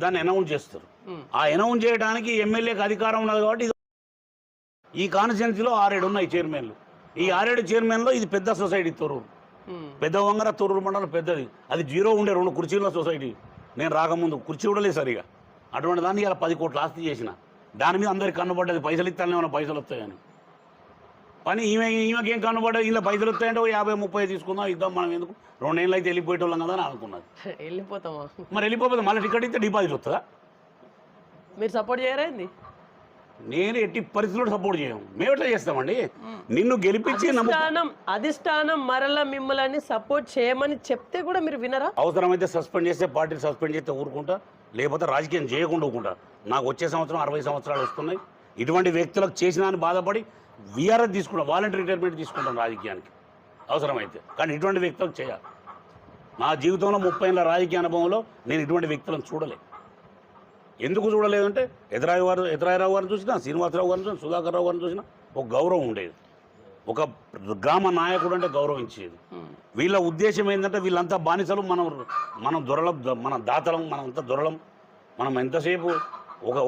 దాన్ని అనౌన్స్ చేస్తారు. ఆ అనౌన్స్ చేయడానికి ఎమ్మెల్యేకి అధికారం ఉన్నది కాబట్టి ఈ కాన్స్టిట్యున్సీలో 6-7 ఉన్నాయి చైర్మన్లు. ఈ 6-7 చైర్మన్లో ఇది పెద్ద సొసైటీ తొర్రూరు, పెద్ద వంగర తొర్రూరు మండలం పెద్దది. అది 0 ఉండే 2 కుర్చీల సొసైటీ. నేను రాకముందు కుర్చీ కూడా లేదు సరిగా. అటువంటి దాన్ని ఇలా 10 కోట్ల ఆస్తి చేసిన. దాని మీద అందరికి కన్నుపడ్డది, పైసలు ఇస్తానే ఏమైనా పైసలు వస్తాయని. పని ఈమెకేం కన్నుపడ్డది, ఇలా పైసలు వస్తాయంటే 50-30 తీసుకుందాం, ఇద్దాం, మనం ఎందుకు 2 ఏళ్ళు అయితే వెళ్ళిపోయేటోళ్ళం కదా అని అనుకున్నది. వెళ్ళిపోతామా? మరి వెళ్ళిపోతే మళ్ళీ టికెట్ ఇస్తే డిపాజిట్ వస్తుందా? మీరు సపోర్ట్ చేయరైంది? నేను ఎట్టి పరిస్థితుల్లో సపోర్ట్ చేయము. మేము ఎట్లా చేస్తామండి? నిన్ను గెలిపించి అధిష్టానం మరలా మిమ్మల్ని సపోర్ట్ చేయమని చెప్తే కూడా మీరు వినరా? అవసరమైతే సస్పెండ్ చేస్తే, పార్టీని సస్పెండ్ చేస్తే ఊరుకుంటా, లేకపోతే రాజకీయం చేయకుండా ఊరుకుంటా. నాకు వచ్చే సంవత్సరం 60 సంవత్సరాలు వస్తున్నాయి. ఇటువంటి వ్యక్తులకు చేసినా అని బాధపడి VRS తీసుకుంటాం, వాలంటరీ రిటైర్మెంట్ తీసుకుంటాం రాజకీయానికి అవసరమైతే. కానీ ఇటువంటి వ్యక్తులకు చేయాలి. నా జీవితంలో 30 ఏళ్ళ రాజకీయ అనుభవంలో నేను ఇటువంటి వ్యక్తులను చూడలే. ఎందుకు చూడలేదంటే ఎదురాయరావు గారిని చూసినా, శ్రీనివాసరావు గారిని చూసినా, సుధాకర్ రావు గారిని చూసినా ఒక గౌరవం ఉండేది. ఒక గ్రామ నాయకుడు అంటే గౌరవించేది. వీళ్ళ ఉద్దేశం ఏంటంటే వీళ్ళంతా బానిసలు, మనం దొరలం, మన దాతలం, మనం అంతా దొరలం, మనం ఎంతసేపు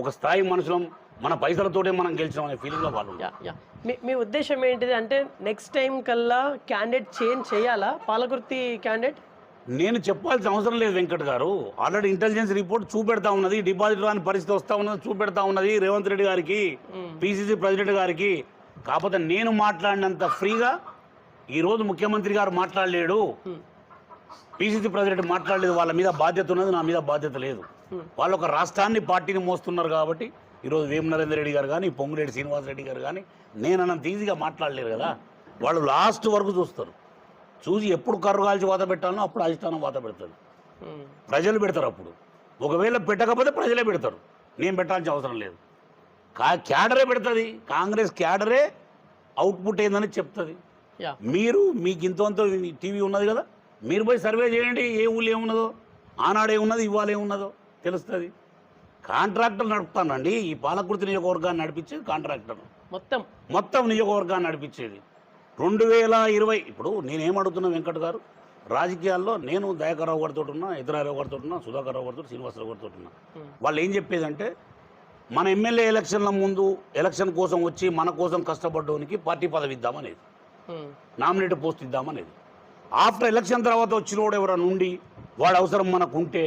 ఒక స్థాయి మనుషులం, మన పైసలతోటే మనం గెలిచాం అనే ఫీలింగ్లో వాళ్ళు ఉన్నారు. యా యా మీ ఉద్దేశం ఏంటిది అంటే నెక్స్ట్ టైం కల్లా క్యాండిడేట్ చేంజ్ చేయాలా పాలకుర్తి క్యాండిడేట్? నేను చెప్పాల్సిన అవసరం లేదు వెంకట్ గారు. ఆల్రెడీ ఇంటెలిజెన్స్ రిపోర్ట్ చూపెడతా ఉన్నది, డిపాజిట్ రాని పరిస్థితి వస్తూ ఉన్నది చూపెడతా ఉన్నది రేవంత్ రెడ్డి గారికి, పిసిసి ప్రెసిడెంట్ గారికి. కాకపోతే నేను మాట్లాడినంత ఫ్రీగా ఈరోజు ముఖ్యమంత్రి గారు మాట్లాడలేడు, పిసిసి ప్రెసిడెంట్ మాట్లాడలేదు. వాళ్ళ మీద బాధ్యత ఉన్నది, నా మీద బాధ్యత లేదు. వాళ్ళు ఒక రాష్ట్రాన్ని పార్టీని మోస్తున్నారు కాబట్టి ఈరోజు వేమ నరేందర్ రెడ్డి గారు కానీ పొంగులేటి శ్రీనివాసరెడ్డి గారు కానీ నేను అన్నంత ఈజీగా మాట్లాడలేరు కదా. వాళ్ళు లాస్ట్ వరకు చూస్తారు, చూసి ఎప్పుడు కర్రు కాల్చి వాత పెట్టాలనో అప్పుడు అధిష్టానం వాత పెడతారు, ప్రజలు పెడతారు. అప్పుడు ఒకవేళ పెట్టకపోతే ప్రజలే పెడతారు, నేను పెట్టాల్సిన అవసరం లేదు. క్యాడరే పెడుతుంది, కాంగ్రెస్ క్యాడరే అవుట్పుట్ ఏందని చెప్తుంది. మీకు ఇంత టీవీ ఉన్నది కదా, మీరు పోయి సర్వే చేయండి, ఏ ఊళ్ళు ఏమున్నదో, ఆనాడు ఏమున్నది, ఇవాళ ఏమున్నదో తెలుస్తుంది. కాంట్రాక్టర్ నడుపుతానండి, ఈ పాలకుర్తి నియోజకవర్గాన్ని నడిపించేది కాంట్రాక్టర్, మొత్తం నియోజకవర్గాన్ని నడిపించేది. 2020 ఇప్పుడు నేనేమడుగుతున్నా వెంకట్ గారు, రాజకీయాల్లో నేను దయాకర్ రావు గారితో ఉన్నా, ఎదురారావు గారితో ఉన్నా, సుధాకర్ రావు గారితో, శ్రీనివాసరావు గారితో ఉన్నా. వాళ్ళు ఏం చెప్పేదంటే మన ఎమ్మెల్యే ఎలక్షన్ల ముందు ఎలక్షన్ కోసం వచ్చి మన కోసం కష్టపడ్డానికి పార్టీ పదవి ఇద్దామనేది, నామినేట్ పోస్ట్ ఇద్దామనేది. ఆఫ్టర్ ఎలక్షన్ తర్వాత వచ్చిన వాడు ఎవరైనా ఉండి వాడు అవసరం మనకు ఉంటే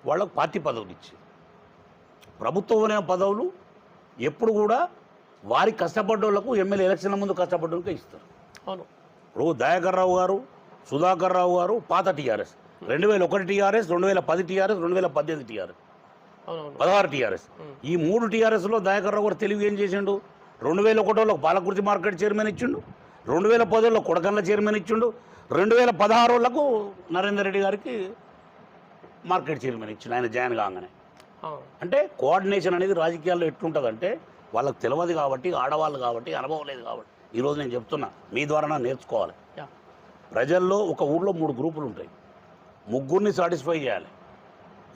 వాళ్ళకు పార్టీ పదవులు ఇచ్చేది. ప్రభుత్వమైన పదవులు ఎప్పుడు కూడా వారి కష్టపడ్డోళ్లకు ఎమ్మెల్యే ఎలక్షన్ల ముందు కష్టపడ్డోళ్ళకే ఇస్తారు. అవును, ఇప్పుడు దయాకర్ రావు గారు, సుధాకర్ రావు గారు పాత TRS, 2001 TRS, 2010 TRS, 2018 TRS, 16 TRS. ఈ 3 టీఆర్ఎస్లో దయాకర్ రావు గారు తెలివి ఏం చేసిండు, 2001లో పాలకుర్తి మార్కెట్ చైర్మన్ ఇచ్చిండు, 2010లో కొడకన్ల చైర్మన్ ఇచ్చిండు, 2016 నరేందర్ రెడ్డి గారికి మార్కెట్ చైర్మన్ ఇచ్చిండు ఆయన జాయిన్ కాగానే. అంటే కోఆర్డినేషన్ అనేది రాజకీయాల్లో ఎట్లుంటుందంటే వాళ్ళకి తెలియదు కాబట్టి, ఆడవాళ్ళు కాబట్టి, అనుభవం లేదు కాబట్టి. ఈరోజు నేను చెప్తున్నా, మీ ద్వారా నేర్చుకోవాలి. ప్రజల్లో ఒక ఊళ్ళో 3 గ్రూపులు ఉంటాయి, ముగ్గురిని సాటిస్ఫై చేయాలి.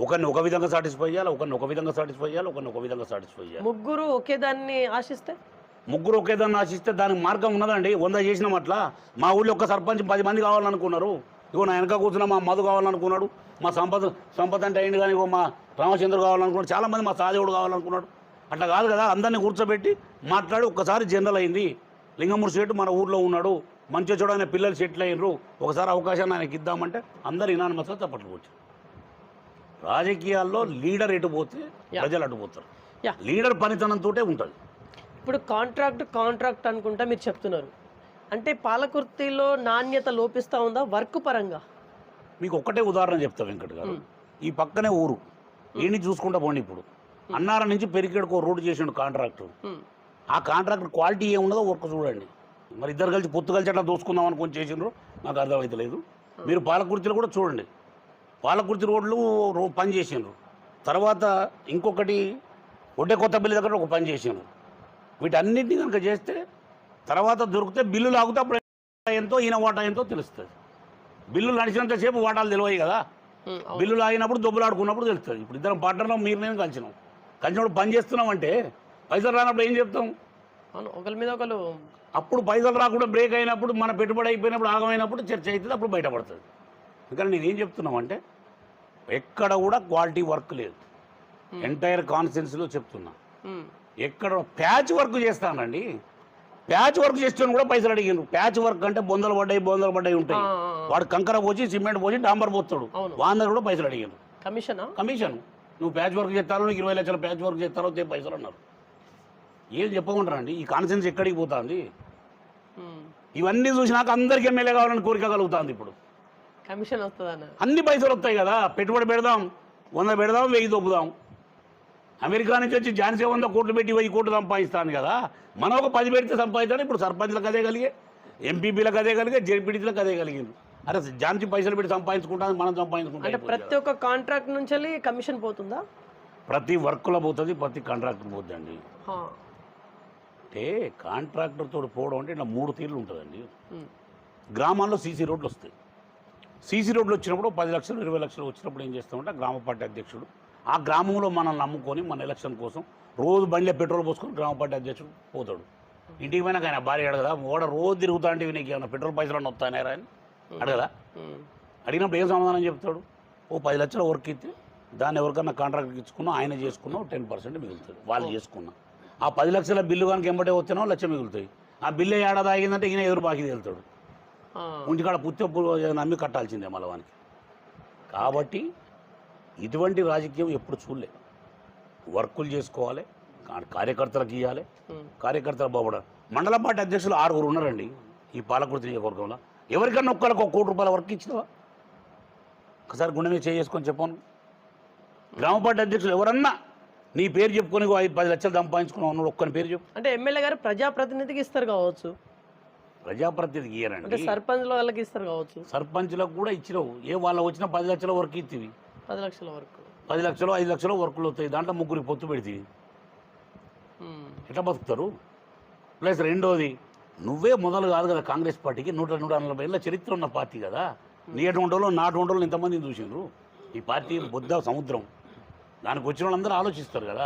ఒకరిని ఒక విధంగా సాటిస్ఫై చేయాలి, ఒకరిని ఒక విధంగా సాటిస్ఫై చేయాలి, ఒకరిని ఒక విధంగా సాటిస్ఫై చేయాలి. ముగ్గురు ఒకేదాన్ని ఆశిస్తే దానికి మార్గం ఉన్నదండి. 100 చేసినాం అట్లా. మా ఊళ్ళో ఒక సర్పంచ్ 10 మంది కావాలనుకున్నారు. ఇగో నా వెనక కూర్చున్న మా మధు కావాలనుకున్నాడు, మా సంపద అంటే అయింది కానీ మా రామచంద్ర కావాలనుకున్నాడు, చాలామంది మా సాదేవుడు కావాలనుకున్నాడు. అట్లా కాదు కదా, అందరినీ కూర్చోబెట్టి మాట్లాడి ఒక్కసారి జనరల్ అయింది. లింగమూరి సేటు మన ఊర్లో ఉన్నాడు, మంచిగా చూడని పిల్లలు సెటిల్ అయ్యారు, ఒకసారి అవకాశాన్ని ఆయనకి ఇద్దామంటే అందరు ఇనానిమస్గా చప్పట్లు కూర్చోరు. రాజకీయాల్లో లీడర్ ఎటు పోతే ప్రజలు అటు పోతారు. లీడర్ పనితనంతో ఉంటుంది. ఇప్పుడు కాంట్రాక్ట్ అనుకుంటా మీరు చెప్తున్నారు అంటే పాలకుర్తిలో నాణ్యత లోపిస్తూ ఉందా వర్క్ పరంగా? మీకు ఒక్కటే ఉదాహరణ చెప్తా వెంకట్ గారు. ఈ పక్కనే ఊరు, ఈయన్ని చూసుకుంటా పోండి. ఇప్పుడు అన్నారం నుంచి పెరికేడుకో రోడ్డు చేసిండు కాంట్రాక్టర్. ఆ కాంట్రాక్టర్ క్వాలిటీ ఏమున్నదో వర్క్ చూడండి. మరి ఇద్దరు కలిసి పొత్తు కలిసి అట్లా దోసుకుందాం అనుకొని చేసిండ్రు, నాకు అర్థమవుతలేదు. మీరు పాలకుర్తిలో కూడా చూడండి, పాలకుర్తి రోడ్లు పని చేసిండ్రు. తర్వాత ఇంకొకటి ఒడ్డే కొత్తపల్లి దగ్గర ఒక పని చేసిండ్రు. వీటన్నిటిని కనుక చేస్తే తర్వాత దొరికితే బిల్లులు ఆగితే అప్పుడు ఎంతో ఈయన వాటా ఎంతో తెలుస్తుంది. బిల్లులు నడిచినంతసేపు వాటాలు తెలివాయి కదా, బిల్లులు ఆగినప్పుడు దొబ్బులు ఆడుకున్నప్పుడు తెలుస్తుంది. ఇప్పుడు ఇద్దరం పార్ట్నర్లో మీరు నేను కలిసినప్పుడు పని చేస్తున్నాం అంటే పైసలు రానప్పుడు ఏం చెప్తాం, ఒకరి మీద ఒకరు. అప్పుడు పైసలు రాకుండా బ్రేక్ అయినప్పుడు, మన పెట్టుబడి అయిపోయినప్పుడు, ఆగమైనప్పుడు చర్చ అవుతుంది, అప్పుడు బయటపడుతుంది. ఎందుకంటే నేను ఏం చెప్తున్నామంటే ఎక్కడ కూడా క్వాలిటీ వర్క్ లేదు. ఎంటైర్ కాన్స్టిట్యున్సీలో చెప్తున్నా, ఎక్కడ ప్యాచ్ వర్క్ చేస్తానండి. ప్యాచ్ వర్క్ చేస్తాను కూడా పైసలు అడిగాను. ప్యాచ్ వర్క్ అంటే బొందలు పడ్డాయి ఉంటాయి. వాడు కంకర పోసి సిమెంట్ పోసి డాంబర్ పోస్తాడు, వాళ్ళందరూ కూడా పైసలు అడిగాను. కమిషన్ నువ్వు ప్యాచ్ వర్క్ చేస్తాను, నీకు 20 లక్షల ప్యాచ్ వర్క్ చేస్తారో పైసలు అన్నారు. ఏం చెప్పకుంటారండి, ఈ కాన్స్టిట్యున్సీ ఎక్కడికి పోతుంది? ఇవన్నీ చూసినాక అందరికీ ఎమ్మెల్యే కావాలని కోరిక కలుగుతుంది. ఇప్పుడు కమిషన్ వస్తుందన్న అన్ని పైసలు వస్తాయి కదా, పెట్టుబడి పెడదాం, 100 పెడదాం, 1000 దొబ్బుదాం. అమెరికా నుంచి వచ్చి ఝాన్సీ 100 కోట్లు పెట్టి 1000 కోట్లు సంపాదిస్తాను కదా, మనం ఒక 10 పెడితే సంపాదిస్తాను. ఇప్పుడు సర్పంచ్లకు అదే కలిగే, ఎంపీపీలకు అదే కలిగే, జెడ్పీటీలకు అదే కలిగింది. అరే ఝాన్సీ పైసలు పెట్టి సంపాదించుకుంటాను, మనం సంపాదించుకుంటాం. ప్రతి ఒక్క కాంట్రాక్ట్ నుంచి కమిషన్ పోతుందా? ప్రతి వర్క్లో పోతుంది, ప్రతి కాంట్రాక్టర్ పోతుందండి. అంటే కాంట్రాక్టర్తో పోవడం అంటే ఇలా 3 తీర్లు ఉంటుందండి. గ్రామాల్లో సీసీ రోడ్లు వస్తాయి. సీసీ రోడ్లు వచ్చినప్పుడు 10 లక్షలు 20 లక్షలు వచ్చినప్పుడు ఏం చేస్తామంటే గ్రామ పార్టీ అధ్యక్షుడు ఆ గ్రామంలో మనల్ని నమ్ముకొని మన ఎలక్షన్ కోసం రోజు బండిలో పెట్రోల్ పోసుకొని గ్రామ పార్టీ అధ్యక్షుడు పోతాడు. ఇంటికి పోయినాక ఆయన భార్య అడగదా, ఓడ రోజు తిరుగుతా అంటే నీకు ఏమైనా పెట్రోల్ పైసలు అన్న వస్తాయనేరా అని అడగదా? అడిగినప్పుడు ఏం సమాధానం చెప్తాడు, ఓ 10 లక్షల వర్క్ ఇస్తే దాన్ని ఎవరికన్నా కాంట్రాక్ట్కి ఇచ్చుకున్నా, ఆయన చేసుకున్నా 10% మిగులుతుంది, వాళ్ళు చేసుకున్నా. ఆ 10 లక్షల బిల్లు కనుక ఎంబటే వచ్చినా 1 లక్ష మిగులుతాయి. ఆ బిల్లు ఏడాది ఆగిందంటే ఈయన ఎదురు బాకీ వెళ్తాడు. ఇంటికాడ పుత్తెప్పుడు నమ్మి కట్టాల్సిందే మళ్ళీ వానికి. కాబట్టి ఇటువంటి రాజకీయం ఎప్పుడు చూడలే. వర్కులు చేసుకోవాలి, కార్యకర్తలకు ఇవ్వాలి, కార్యకర్తలు బాగుపడాలి. మండల పార్టీ అధ్యక్షులు 6 ఉన్నారండి ఈ పాలకుర్తి నియోజకవర్గంలో. ఎవరికన్నా ఒక్కరికి 1 కోటి రూపాయల వర్క్ ఇచ్చినవా? ఒకసారి గుండె మీద చేసుకొని చెప్పాను. గ్రామ పార్టీ అధ్యక్షులు ఎవరన్నా నీ పేరు చెప్పుకొని 5-10 లక్షలు సంపాదించుకున్నావు అన్నాడు, ఒక్కని పేరు చెప్పు. అంటే ఎమ్మెల్యే గారు ప్రజాప్రతినిధికి ఇస్తారు కావచ్చు, ప్రజాప్రతినిధికి ఇయ్యరండి. సర్పంచ్ వాళ్ళకి ఇస్తారు కావచ్చు. సర్పంచ్లకు కూడా ఇచ్చినావు. వాళ్ళ వచ్చిన 10 లక్షల వర్క్ ఇచ్చివి. 10 లక్షల వరకు 10 లక్షలు 5 లక్షలు వర్కులు వస్తాయి. దాంట్లో 3 పొత్తు పెడితే ఎట్లా బతుకుతారు? ప్లస్ రెండోది, నువ్వే మొదలు కాదు కదా కాంగ్రెస్ పార్టీకి. 140 ఏళ్ళ చరిత్ర ఉన్న పార్టీ కదా. నీటువంటి వాళ్ళు నాటువంటి వాళ్ళు ఎంతమందిని చూసిండ్రు. ఈ పార్టీ బుద్ధ సముద్రం. దానికి వచ్చిన వాళ్ళందరూ ఆలోచిస్తారు కదా.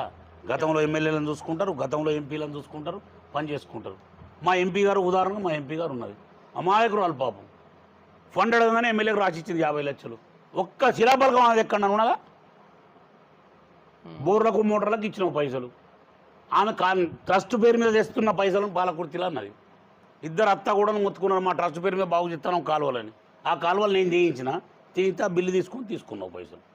గతంలో ఎమ్మెల్యేలను చూసుకుంటారు, గతంలో ఎంపీలను చూసుకుంటారు, పని చేసుకుంటారు. మా ఎంపీ గారు ఉదాహరణగా మా ఎంపీ గారు ఉన్నది అమాయకురాలు పాపం. ఫండ్ అడగగానే ఎమ్మెల్యేకి రాసిచ్చింది 50 లక్షలు. ఒక్క శిలాపలకం అది ఎక్కడ ఉన్నదా? బోర్లకు మోటార్లకు ఇచ్చిన పైసలు ఆమె ట్రస్ట్ పేరు మీద తెస్తున్న పైసలను పాలకుర్తిలో అన్నది. 2 అత్త కూడా మొత్తుకున్నారు మా ట్రస్ట్ పేరు మీద బాగు చేస్తాను కాలువలని. ఆ కాలువలు నేను తీయించిన బిల్లు తీసుకున్నావు పైసలు.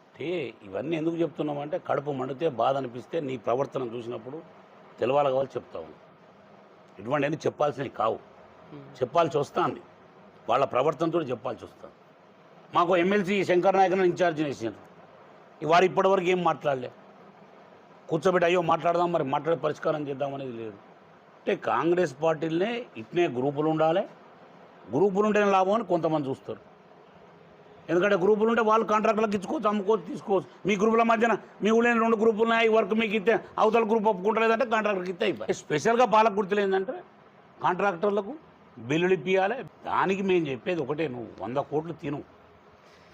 అంటే ఇవన్నీ ఎందుకు చెప్తున్నామంటే కడుపు మండితే బాధ అనిపిస్తే నీ ప్రవర్తన చూసినప్పుడు తెలవాలి కావాలి చెప్తావు. ఇటువంటివన్నీ చెప్పాల్సినవి కావు, చెప్పాల్సి వస్తుంది. వాళ్ళ ప్రవర్తనతో చెప్పాల్సి వస్తుంది. మాకు ఎమ్మెల్సీ శంకర్ నాయకుని ఇన్ఛార్జ్ చేసినారు. వారు ఇప్పటివరకు ఏం మాట్లాడలే. కూర్చోబెట్టి అయ్యో మాట్లాడదాం, మరి మాట్లాడే పరిష్కారం చేద్దామనేది లేదు. అంటే కాంగ్రెస్ పార్టీలనే ఇట్నే గ్రూపులు ఉండాలి, గ్రూపులు ఉంటేనే లాభం అని కొంతమంది చూస్తారు. ఎందుకంటే గ్రూపులు ఉంటే వాళ్ళు కాంట్రాక్టులకు ఇచ్చుకోవచ్చు, అమ్ముకోవచ్చు, తీసుకోవచ్చు. మీ గ్రూపుల మధ్యన మీ ఊళ్ళో 2 గ్రూపులు ఉన్నాయి, ఈ వర్క్ మీకు ఇస్తే అవతల గ్రూప్ ఒప్పుకుంటలేదంటే కాంట్రాక్టర్కి ఇస్తే అయిపోయి. స్పెషల్గా పాలకుర్తిలో ఏంటంటే కాంట్రాక్టర్లకు బిల్లులు ఇప్పియాలి. దానికి మేము చెప్పేది ఒకటే, నువ్వు 100 కోట్లు తిను,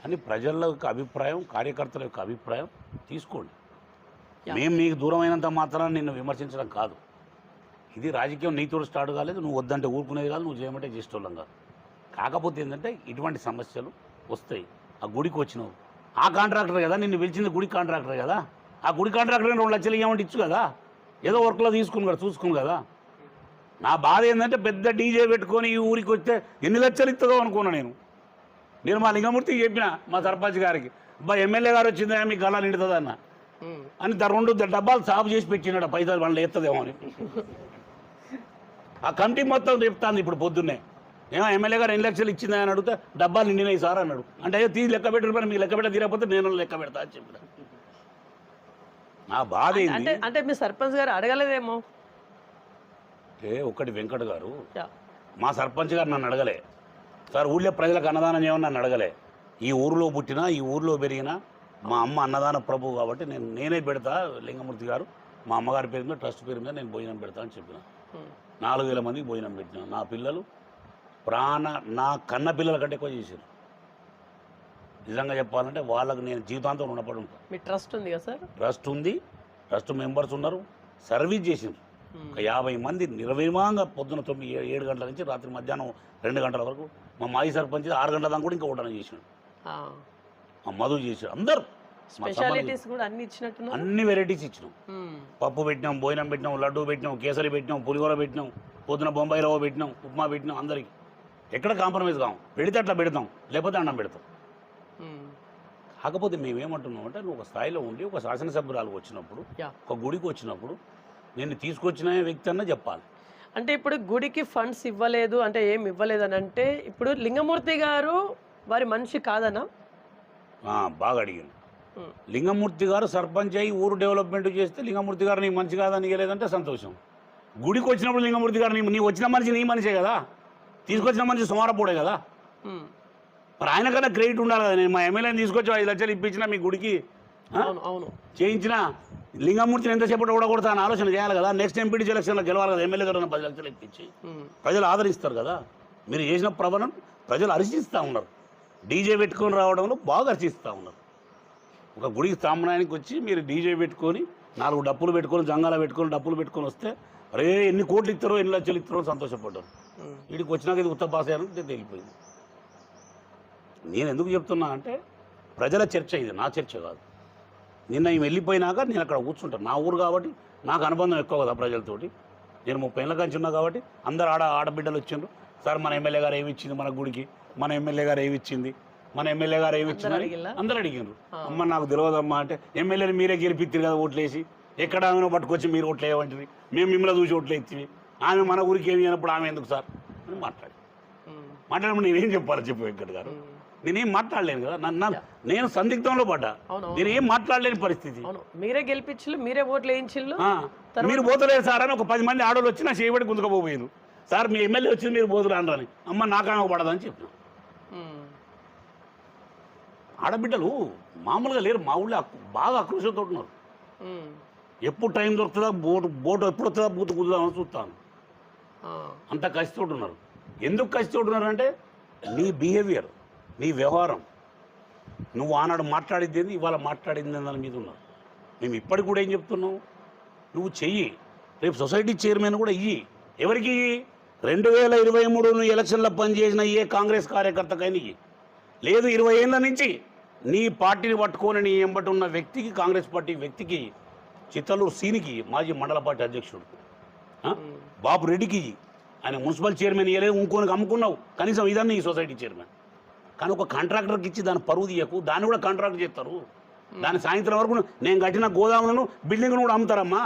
కానీ ప్రజల యొక్క అభిప్రాయం, కార్యకర్తల యొక్క అభిప్రాయం తీసుకోండి. మేము మీకు దూరమైనంత మాత్రాన నిన్ను విమర్శించడం కాదు. ఇది రాజకీయం నీతో స్టార్ట్ కాలేదు. నువ్వు వద్దంటే ఊరుకునేది కాదు, నువ్వు చేయమంటే చేసేటోళ్ళం కాదు. కాకపోతే ఏంటంటే ఇటువంటి సమస్యలు వస్తాయి. ఆ గుడికి వచ్చినావు, ఆ కాంట్రాక్టర్ కదా నిన్ను పిలిచింది, గుడి కాంట్రాక్టర్ కదా. ఆ గుడి కాంట్రాక్టర్ 2 లక్షలు ఇవ్వమంటే ఇచ్చు కదా, ఏదో వర్క్లో తీసుకుని కదా, చూసుకుని కదా. నా బాధ ఏంటంటే పెద్ద డీజే పెట్టుకొని ఈ ఊరికి వస్తే ఎన్ని లక్షలు ఇస్తుందో అనుకున్నా నేను మా లింగమూర్తికి చెప్పిన, మా సర్పంచ్ గారికి, అబ్బా ఎమ్మెల్యే గారు వచ్చిందా మీకు గలా నిండుతుంది అన్న అని 2 డబ్బాలు సాగు చేసి పెట్టినాడు. పైసలు వాళ్ళు ఎత్తదేమో అని. ఆ కమిటీ మొత్తం చెప్తాను ఇప్పుడు పొద్దున్నే. ఏమో ఎమ్మెల్యే గారు 2 లక్షలు ఇచ్చిందా అని అడిగితే డబ్బాలు నిండినాయి సార్ అన్నాడు. అంటే అయ్యో తీసి లెక్క పెట్టారు, మీకు లెక్క పెట్ట తీరకపోతే నేను లెక్క పెడతా అని చెప్పిన. నా బాధ ఏంటి అంటే మీ సర్పంచ్ గారు అడగలేదేమో. ఒకటి వెంకట్ గారు మా సర్పంచ్ గారు నన్ను అడగలే, సార్ ఊళ్ళో ప్రజలకు అన్నదానం చేయమని నన్ను అడగలే. ఈ ఊరిలో పుట్టినా ఈ ఊరిలో పెరిగినా మా అమ్మ అన్నదాన ప్రభు కాబట్టి నేనే పెడతా, లింగమూర్తి గారు మా అమ్మగారి పేరు మీద ట్రస్ట్ పేరు మీద నేను భోజనం పెడతా అని చెప్పిన. 4000 మందికి భోజనం పెట్టిన. నా పిల్లలు నా కన్న పిల్లల కంటే ఎక్కువ చేశారు. నిజంగా చెప్పాలంటే వాళ్ళకు నేను జీవితాంతం రుణపడి ఉంటాను. మీ ట్రస్ట్ ఉంది కదా సార్? ట్రస్ట్ ఉంది, ట్రస్ట్ మెంబర్స్ ఉన్నారు, సర్వీస్ చేసిండ్రు. ఒక 50 మంది నిర్విమానంగా పొద్దున 7 గంటల నుంచి రాత్రి మధ్యాహ్నం 2 గంటల వరకు. మా మాజీ సర్పంచ్ 6 గంటల దాకా కూడా ఇంకా ఓటన చేసినాడు. మా మధు చేసాడు. అందరూ స్పెషాలిటీస్ కూడా అన్ని ఇచ్చినట్టు, అన్ని వెరైటీస్ ఇచ్చినాం. పప్పు పెట్టినాం, భోజనం పెట్టినాం, లడ్డూ పెట్టినాం, కేసరి పెట్టినాం, పులిహోర పెట్టినాం, పొద్దున బొంబాయి రవ్వ పెట్టినాం, ఉప్మా పెట్టినాం. అందరికి ఎక్కడ కాంప్రమైజ్ కాము. పెడితే అట్లా పెడతాం, లేకపోతే అన్నం పెడతాం. కాకపోతే మేమేమంటున్నాం అంటే నువ్వు ఒక స్థాయిలో ఉండి ఒక శాసనసభ్యురాలు వచ్చినప్పుడు, ఒక గుడికి వచ్చినప్పుడు నేను తీసుకొచ్చిన వ్యక్తి అన్న చెప్పాలి. అంటే ఇప్పుడు గుడికి ఫండ్స్ ఇవ్వలేదు అంటే ఏం ఇవ్వలేదు అని అంటే ఇప్పుడు లింగమూర్తి గారు వారి మనిషి కాదనా? బాగా అడిగాను. లింగమూర్తి గారు సర్పంచ్ అయ్యి ఊరు డెవలప్మెంట్ చేస్తే లింగమూర్తి గారు నీ మనిషి కాదని ఇవ్వలేదంటే సంతోషం. గుడికి వచ్చినప్పుడు లింగమూర్తి గారు నీ వచ్చిన మనిషి నీ మనిషే కదా, తీసుకొచ్చిన మనిషి సుమారపోడే కదా. మరి ఆయన కన్నా క్రెడిట్ ఉండాలి కదా. నేను మా ఎమ్మెల్యేని తీసుకొచ్చి 5 లక్షలు ఇప్పించిన మీ గుడికి చేయించిన, లింగమూర్తిని ఎంతసేపు ఓడకూడతా అని ఆలోచన చేయాలి కదా. నెక్స్ట్ ఎంపీటీ ఎలక్షన్లో గెలవాలి కదా. ఎమ్మెల్యే గారు 10 లక్షలు ఇప్పించి ప్రజలు ఆదరిస్తారు కదా. మీరు చేసిన ప్రవణం ప్రజలు హర్షిస్తూ ఉన్నారు. డీజే పెట్టుకొని రావడంలో బాగా హర్షిస్తూ ఉన్నారు. ఒక గుడికి తామనానికి వచ్చి మీరు డీజే పెట్టుకొని 4 డప్పులు పెట్టుకొని జంగాల పెట్టుకొని డప్పులు పెట్టుకొని వస్తే అరే ఎన్ని కోట్లు ఇస్తారో 2 లక్షలు ఇస్తారో సంతోషపడ్డారు. వీడికి వచ్చినాక ఇది ఉత్త పాస్ అయ్యారంటే తెలిపోయింది. నేను ఎందుకు చెప్తున్నా అంటే ప్రజల చర్చ, ఇది నా చర్చ కాదు. నిన్న ఈమె వెళ్ళిపోయినాక నేను అక్కడ కూర్చుంటాను. నా ఊరు కాబట్టి నాకు అనుబంధం ఎక్కువ కదా ప్రజలతోటి. నేను 30 ఏళ్ళ కంచి ఉన్నా కాబట్టి అందరు ఆడబిడ్డలు వచ్చిండ్రు. సార్ మన ఎమ్మెల్యే గారు ఏమి ఇచ్చింది మన గుడికి, మన ఎమ్మెల్యే గారు ఏమి ఇచ్చింది, మన ఎమ్మెల్యే గారు ఏమి ఇచ్చిందని అందరు అడిగినారు. అమ్మ నాకు తెలియదమ్మా అంటే, ఎమ్మెల్యేని మీరే గెలిపిస్తారు కదా ఓట్లేసి, ఎక్కడ ఆమెను పట్టుకొచ్చి మీరు ఓట్లు వేయమంటివి, మేము మిమ్మల్ని చూసి ఓట్లు ఎత్తివి, ఆమె మన ఊరికి ఏమి అయినప్పుడు ఆమె ఎందుకు సార్ అని మాట్లాడినప్పుడు నేనేం చెప్పాలి చెప్పు వెంకట్ గారు? నేనేం మాట్లాడలేను కదా, నేను సందిగ్ధంలో పడ్డా, నేనేం మాట్లాడలేని పరిస్థితి. మీరే గెలిపించు, మీరే ఓట్లు వేయించు, మీరు పోతలేదు సార్ అని ఒక 10 మంది ఆడోళ్ళు వచ్చి నా చేయబడి గుంతుకపోయారు. సార్ మీ ఎమ్మెల్యే వచ్చింది మీరు పోతురు అనరని, అమ్మ నాకామె పడదని చెప్పిన. ఆడబిడ్డలు మామూలుగా లేరు, మా ఊళ్ళో బాగా ఆక్రోషంతో ఉన్నారు. ఎప్పుడు టైం దొరుకుతుందా బోటు ఎప్పుడు వస్తుందా బూతు కుదుదామని చూస్తాను, అంత కసితోటి ఉన్నారు. ఎందుకు కసితోటి ఉన్నారు అంటే నీ బిహేవియర్, నీ వ్యవహారం, నువ్వు ఆనాడు మాట్లాడింది ఏంది, ఇవాళ మాట్లాడింది దాని మీద ఉన్నారు. మేము ఇప్పటికి కూడా ఏం చెప్తున్నావు, నువ్వు చెయ్యి, రేపు సొసైటీ చైర్మన్ కూడా ఇయ్యి. ఎవరికి 2023 నువ్వు ఎలక్షన్లో పనిచేసిన ఏ కాంగ్రెస్ కార్యకర్తకైనా ఇయ్యి. లేదు 20 ఏళ్ళ నుంచి నీ పార్టీని పట్టుకొని నీ ఎంబటి ఉన్న వ్యక్తికి, కాంగ్రెస్ పార్టీ వ్యక్తికి, చిత్తలూరు సీనికి మాజీ మండల పార్టీ అధ్యక్షుడు బాబు రెడ్డికి, ఆయన మున్సిపల్ చైర్మన్ ఇవ్వలేదు, ఇంకోనికి అమ్ముకున్నావు, కనీసం ఇదన్నీ ఈ సొసైటీ చైర్మన్. కానీ ఒక కాంట్రాక్టర్కి ఇచ్చి దాని పరువు తీయకు, దాన్ని కూడా కాంట్రాక్ట్ చేస్తారు. దాని సాయంత్రం వరకు నేను కట్టిన గోదాములను బిల్డింగ్ను కూడా అమ్ముతారమ్మా.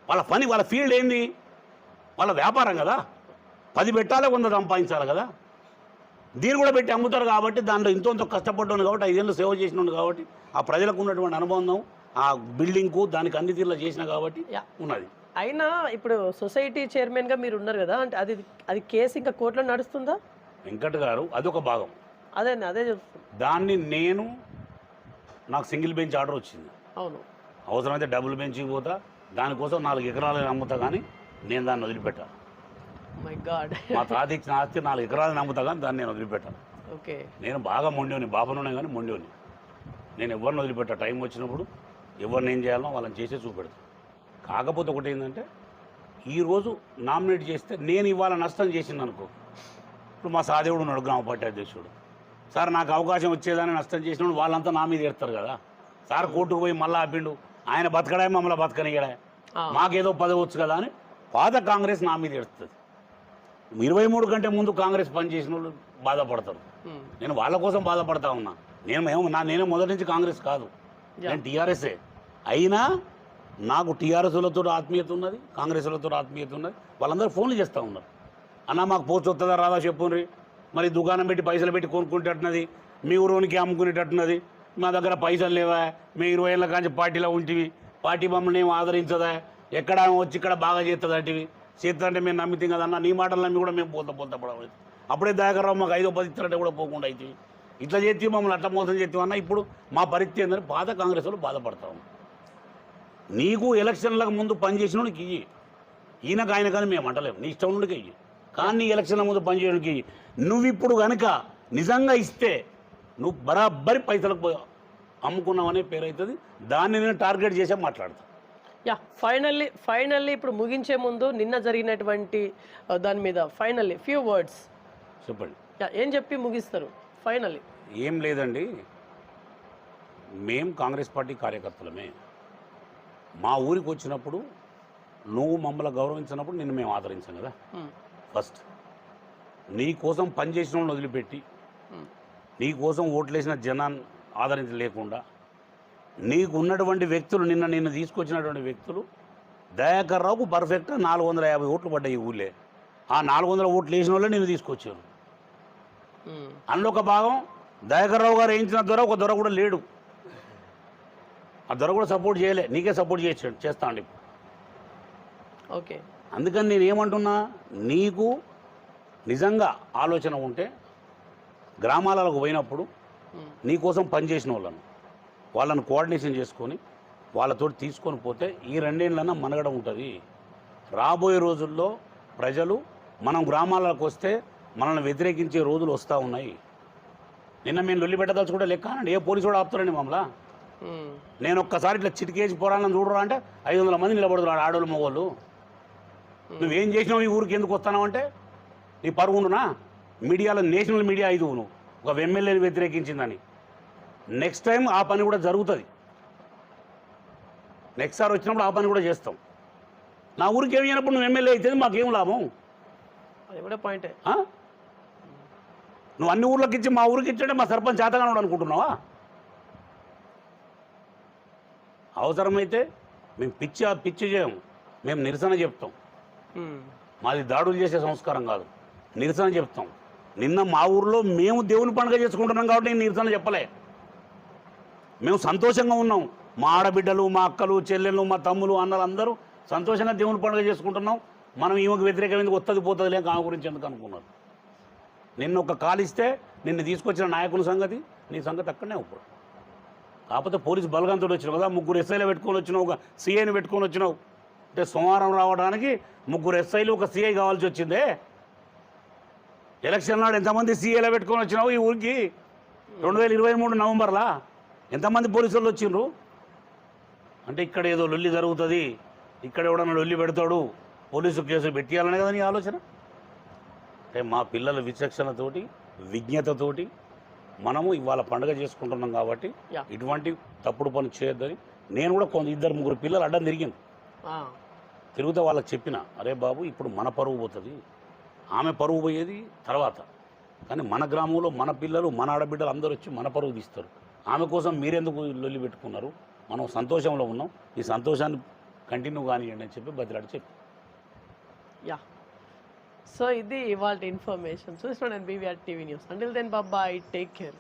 వాళ్ళ పని, వాళ్ళ ఫీల్డ్ ఏంది, వాళ్ళ వ్యాపారం కదా, 10 పెట్టాలే 100 సంపాదించాలి కదా. దీన్ని కూడా పెట్టి అమ్ముతారు కాబట్టి దాంట్లో ఇంతో కష్టపడ్డాను కాబట్టి 5 ఏళ్ళు సేవ చేసినాను కాబట్టి ఆ ప్రజలకు ఉన్నటువంటి అనుబంధం ఆ బిల్డింగ్కు దానికి అన్ని తీర్లా చేసిన కాబట్టి ఉన్నది. అయినా ఇప్పుడు సొసైటీ చైర్మన్గా మీరు ఉన్నారు కదా, అంటే అది కేసు ఇంకా కోర్టులో నడుస్తుందా వెంకట్ గారు? అదొక భాగం. అదే దాన్ని నాకు సింగిల్ బెంచ్ ఆర్డర్ వచ్చింది. అవును, అవసరమైతే డబుల్ బెంచ్కి పోతా, దానికోసం 4 ఎకరాలను అమ్ముతా, కానీ నేను దాన్ని వదిలిపెట్టాను. మై గాడ్, మా తాత ఇచ్చిన ఆస్తి 4 ఎకరాలను అమ్ముతా, కానీ దాన్ని నేను వదిలిపెట్టాను. ఓకే, నేను బాగా మొండిని, బాబునునే కానీ మొండిని. నేను ఎవరిని వదిలిపెట్టా, టైం వచ్చినప్పుడు ఎవరిని ఏం చేయాలో వాళ్ళని చేసే చూపెడతాను. కాకపోతే ఒకటి ఏంటంటే, ఈరోజు నామినేట్ చేస్తే నేను ఇవాళ నష్టం చేసింది అనుకో, ఇప్పుడు మా సాదేవుడు ఉన్నాడు గ్రామ పార్టీ అధ్యక్షుడు, సార్ నాకు అవకాశం వచ్చేదాన్ని నష్టం చేసినప్పుడు వాళ్ళంతా నా మీద ఏడతారు కదా. సార్ కోర్టుకు పోయి మళ్ళీ ఆపిండు, ఆయన బతకడా మమ్మల్ని బతకనియడా, మాకేదో పదవచ్చు కదా అని పాత కాంగ్రెస్ నా మీద ఏడుస్తుంది. 23 కంటే ముందు కాంగ్రెస్ పనిచేసిన వాళ్ళు బాధపడతారు, నేను వాళ్ళ కోసం బాధపడతా ఉన్నా. నేను మొదటి నుంచి కాంగ్రెస్ కాదు, నేను టీఆర్ఎస్ఏ. అయినా నాకు టీఆర్ఎస్లతో ఆత్మీయత ఉన్నది, కాంగ్రెస్లతో ఆత్మీయత ఉన్నది. వాళ్ళందరూ ఫోన్లు చేస్తూ ఉన్నారు, అన్న మాకు పోస్ట్ వస్తుందా రాదా చెప్పుండ్రి, మరి దుకాణం పెట్టి పైసలు పెట్టి కొనుక్కుంటట్టున్నది, మీ ఊరోనికి అమ్ముకునేటట్టున్నది, మా దగ్గర పైసలు లేవా, మేము 20 ఏళ్ళ కాంచి పార్టీలో ఉంటివి, పార్టీ మమ్మల్ని ఏమి ఆదరించదా, ఎక్కడ వచ్చి ఇక్కడ బాగా చేస్తుంది అంటివి, చేస్తుందంటే మేము నమ్మితే కదన్నా, నీ మాటలు నమ్మి కూడా మేము పోతా పడవచ్చు. అప్పుడే దయాకర్రావు మాకు 5-10 ఇస్తారంటే కూడా పోకుండా అవుతుంది, ఇట్లా చేస్తే మమ్మల్ని అట్లా మోసం చేస్తామన్నా. ఇప్పుడు మా పరిస్థితి ఏంటంటే పాత కాంగ్రెస్ వాళ్ళు బాధపడతాము. నీకు ఎలక్షన్లకు ముందు పనిచేసిన వాళ్ళకి ఇయ్యి, ఈయనకు ఆయన కానీ మేము అంటలేము, నీ ఇష్టం నుండికి ఇయ్యి, కానీ ఎలక్షన్ల ముందు పనిచేయడానికి ఇయ్యి. నువ్వు ఇప్పుడు కనుక నిజంగా ఇస్తే నువ్వు బరాబరి పైసలకు అమ్ముకున్నావనే పేరు అవుతుంది. దాన్ని నేను టార్గెట్ చేసే మాట్లాడతాను. యా, ఫైనల్లీ ఇప్పుడు ముగించే ముందు నిన్న జరిగినటువంటి దాని మీద ఫైనల్లీ ఫ్యూ వర్డ్స్ చెప్పండి. ఏం చెప్పి ముగిస్తారు ఫైనల్లీ? ఏం లేదండి, మేం కాంగ్రెస్ పార్టీ కార్యకర్తలమే. మా ఊరికి వచ్చినప్పుడు నువ్వు మమ్మల్ని గౌరవించినప్పుడు నిన్ను మేము ఆదరించాం కదా. ఫస్ట్ నీ కోసం పనిచేసిన వాళ్ళని వదిలిపెట్టి, నీ కోసం ఓట్లేసిన జనాన్ని ఆదరించలేకుండా, నీకు ఉన్నటువంటి వ్యక్తులు, నిన్ను తీసుకొచ్చినటువంటి వ్యక్తులు, దయాకర్ రావుకు పర్ఫెక్ట్గా 450 ఓట్లు పడ్డాయి ఈ ఊళ్ళే. ఆ 400 ఓట్లు వేసిన వాళ్ళే నిన్ను తీసుకొచ్చారు. అందులో ఒక భాగం దయాకర్ రావు గారు వేయించిన దొర, ఒక దొర కూడా లేడు, ఆ దొర కూడా సపోర్ట్ చేయలే, నీకే సపోర్ట్ చేస్తా అండి. ఓకే, అందుకని నేను ఏమంటున్నా, నీకు నిజంగా ఆలోచన ఉంటే గ్రామాలకు పోయినప్పుడు నీకోసం పనిచేసిన వాళ్ళను కోఆర్డినేషన్ చేసుకొని వాళ్ళతో తీసుకొని పోతే ఈ 2 ఏళ్ళన్నా మనగడ ఉంటుంది. రాబోయే రోజుల్లో ప్రజలు మనం గ్రామాలకు వస్తే మనల్ని వ్యతిరేకించే రోజులు వస్తూ ఉన్నాయి. నిన్న మేము లొల్లి పెట్టదలుచు కూడా లెక్క అనండి, ఏ పోలీసు కూడా ఆపుతారండి మమ్మల్ని. నేను ఒక్కసారి ఇట్లా చిటికేసి పోరాలని చూడరా అంటే 500 మంది నిలబడుతున్నారు ఆడోళ్ళు మగవాళ్ళు. నువ్వేం చేసినావు, ఈ ఊరికి ఎందుకు వస్తున్నావు అంటే నీ పరుగుండునా? మీడియాలో నేషనల్ మీడియా 5 నువ్వు ఒక ఎమ్మెల్యేని వ్యతిరేకించిందని నెక్స్ట్ టైం ఆ పని కూడా జరుగుతుంది. నెక్స్ట్ సార్ వచ్చినప్పుడు ఆ పని కూడా చేస్తాం. నా ఊరికి ఏమి అయినప్పుడు నువ్వు ఎమ్మెల్యే అయితే మాకేం లాభం? అది కూడా పాయింటే. నువ్వు అన్ని ఊర్లకు ఇచ్చి మా ఊరికి ఇచ్చాడే మా సర్పంచ్ చేతగానోడు అనుకుంటున్నావా? అవసరమైతే మేము పిచ్చి చేయము, మేము నిరసన చెప్తాం. మాది దాడులు చేసే సంస్కారం కాదు, నిరసన చెప్తాం. నిన్న మా ఊర్లో మేము దేవుని పండుగ చేసుకుంటున్నాం కాబట్టి నేను నిరసన చెప్పలే. మేము సంతోషంగా ఉన్నాం. మా ఆడబిడ్డలు, మా అక్కలు, చెల్లెళ్ళు, మా తమ్ములు, అన్నలు అందరూ సంతోషంగా దేవుని పండుగ చేసుకుంటున్నాం. మనం ఈమెకు వ్యతిరేకమైంది వస్తుంది పోతుంది లేక ఆమె గురించి ఎందుకు అనుకున్నారు? నిన్ను ఒక కాలిస్తే నిన్ను తీసుకొచ్చిన నాయకుల సంగతి, నీ సంగతి అక్కడనే ఇప్పుడు. కాకపోతే పోలీసు బలగంతో వచ్చినావు కదా, 3 ఎస్ఐలు పెట్టుకొని వచ్చినావు, ఒక సిఐని పెట్టుకొని వచ్చినావు. అంటే సోమవారం రావడానికి 3 ఎస్ఐలు, ఒక సిఐ కావాల్సి వచ్చిందే. ఎలక్షన్ నాడు ఎంతమంది సీఏలో పెట్టుకొని వచ్చినావు ఈ ఊరికి? 2023 నవంబర్లా ఎంతమంది పోలీసులు వచ్చిండ్రు? అంటే ఇక్కడ ఏదో లొల్లి జరుగుతుంది, ఇక్కడ ఎవడన్నా లొల్లి పెడతాడు, పోలీసు కేసు పెట్టియాలనే కదా నీ ఆలోచన. అంటే మా పిల్లల విచక్షణతోటి, విజ్ఞతతోటి మనము ఇవాళ పండుగ చేసుకుంటున్నాం కాబట్టి ఇటువంటి తప్పుడు పని చేయొద్దని నేను కూడా 2-3 పిల్లలు అడ్డం తిరిగింది. తిరిగితే వాళ్ళకి చెప్పిన, అరే బాబు ఇప్పుడు మన పరువు పోతుంది, ఆమె పరువు పోయేది తర్వాత. కానీ మన గ్రామంలో మన పిల్లలు, మన ఆడబిడ్డలు అందరూ వచ్చి మన పరువు తీస్తారు. ఆమె కోసం మీరెందుకు లొల్లి పెట్టుకున్నారు? మనం సంతోషంలో ఉన్నాం, ఈ సంతోషాన్ని కంటిన్యూ కానివ్వండి అని చెప్పి బతిలాడి చెప్పి. యా, సో ఇది ఇవాళ ఇన్ఫర్మేషన్. చూస్తున్నాను BVR TV news. Until then bye, take care.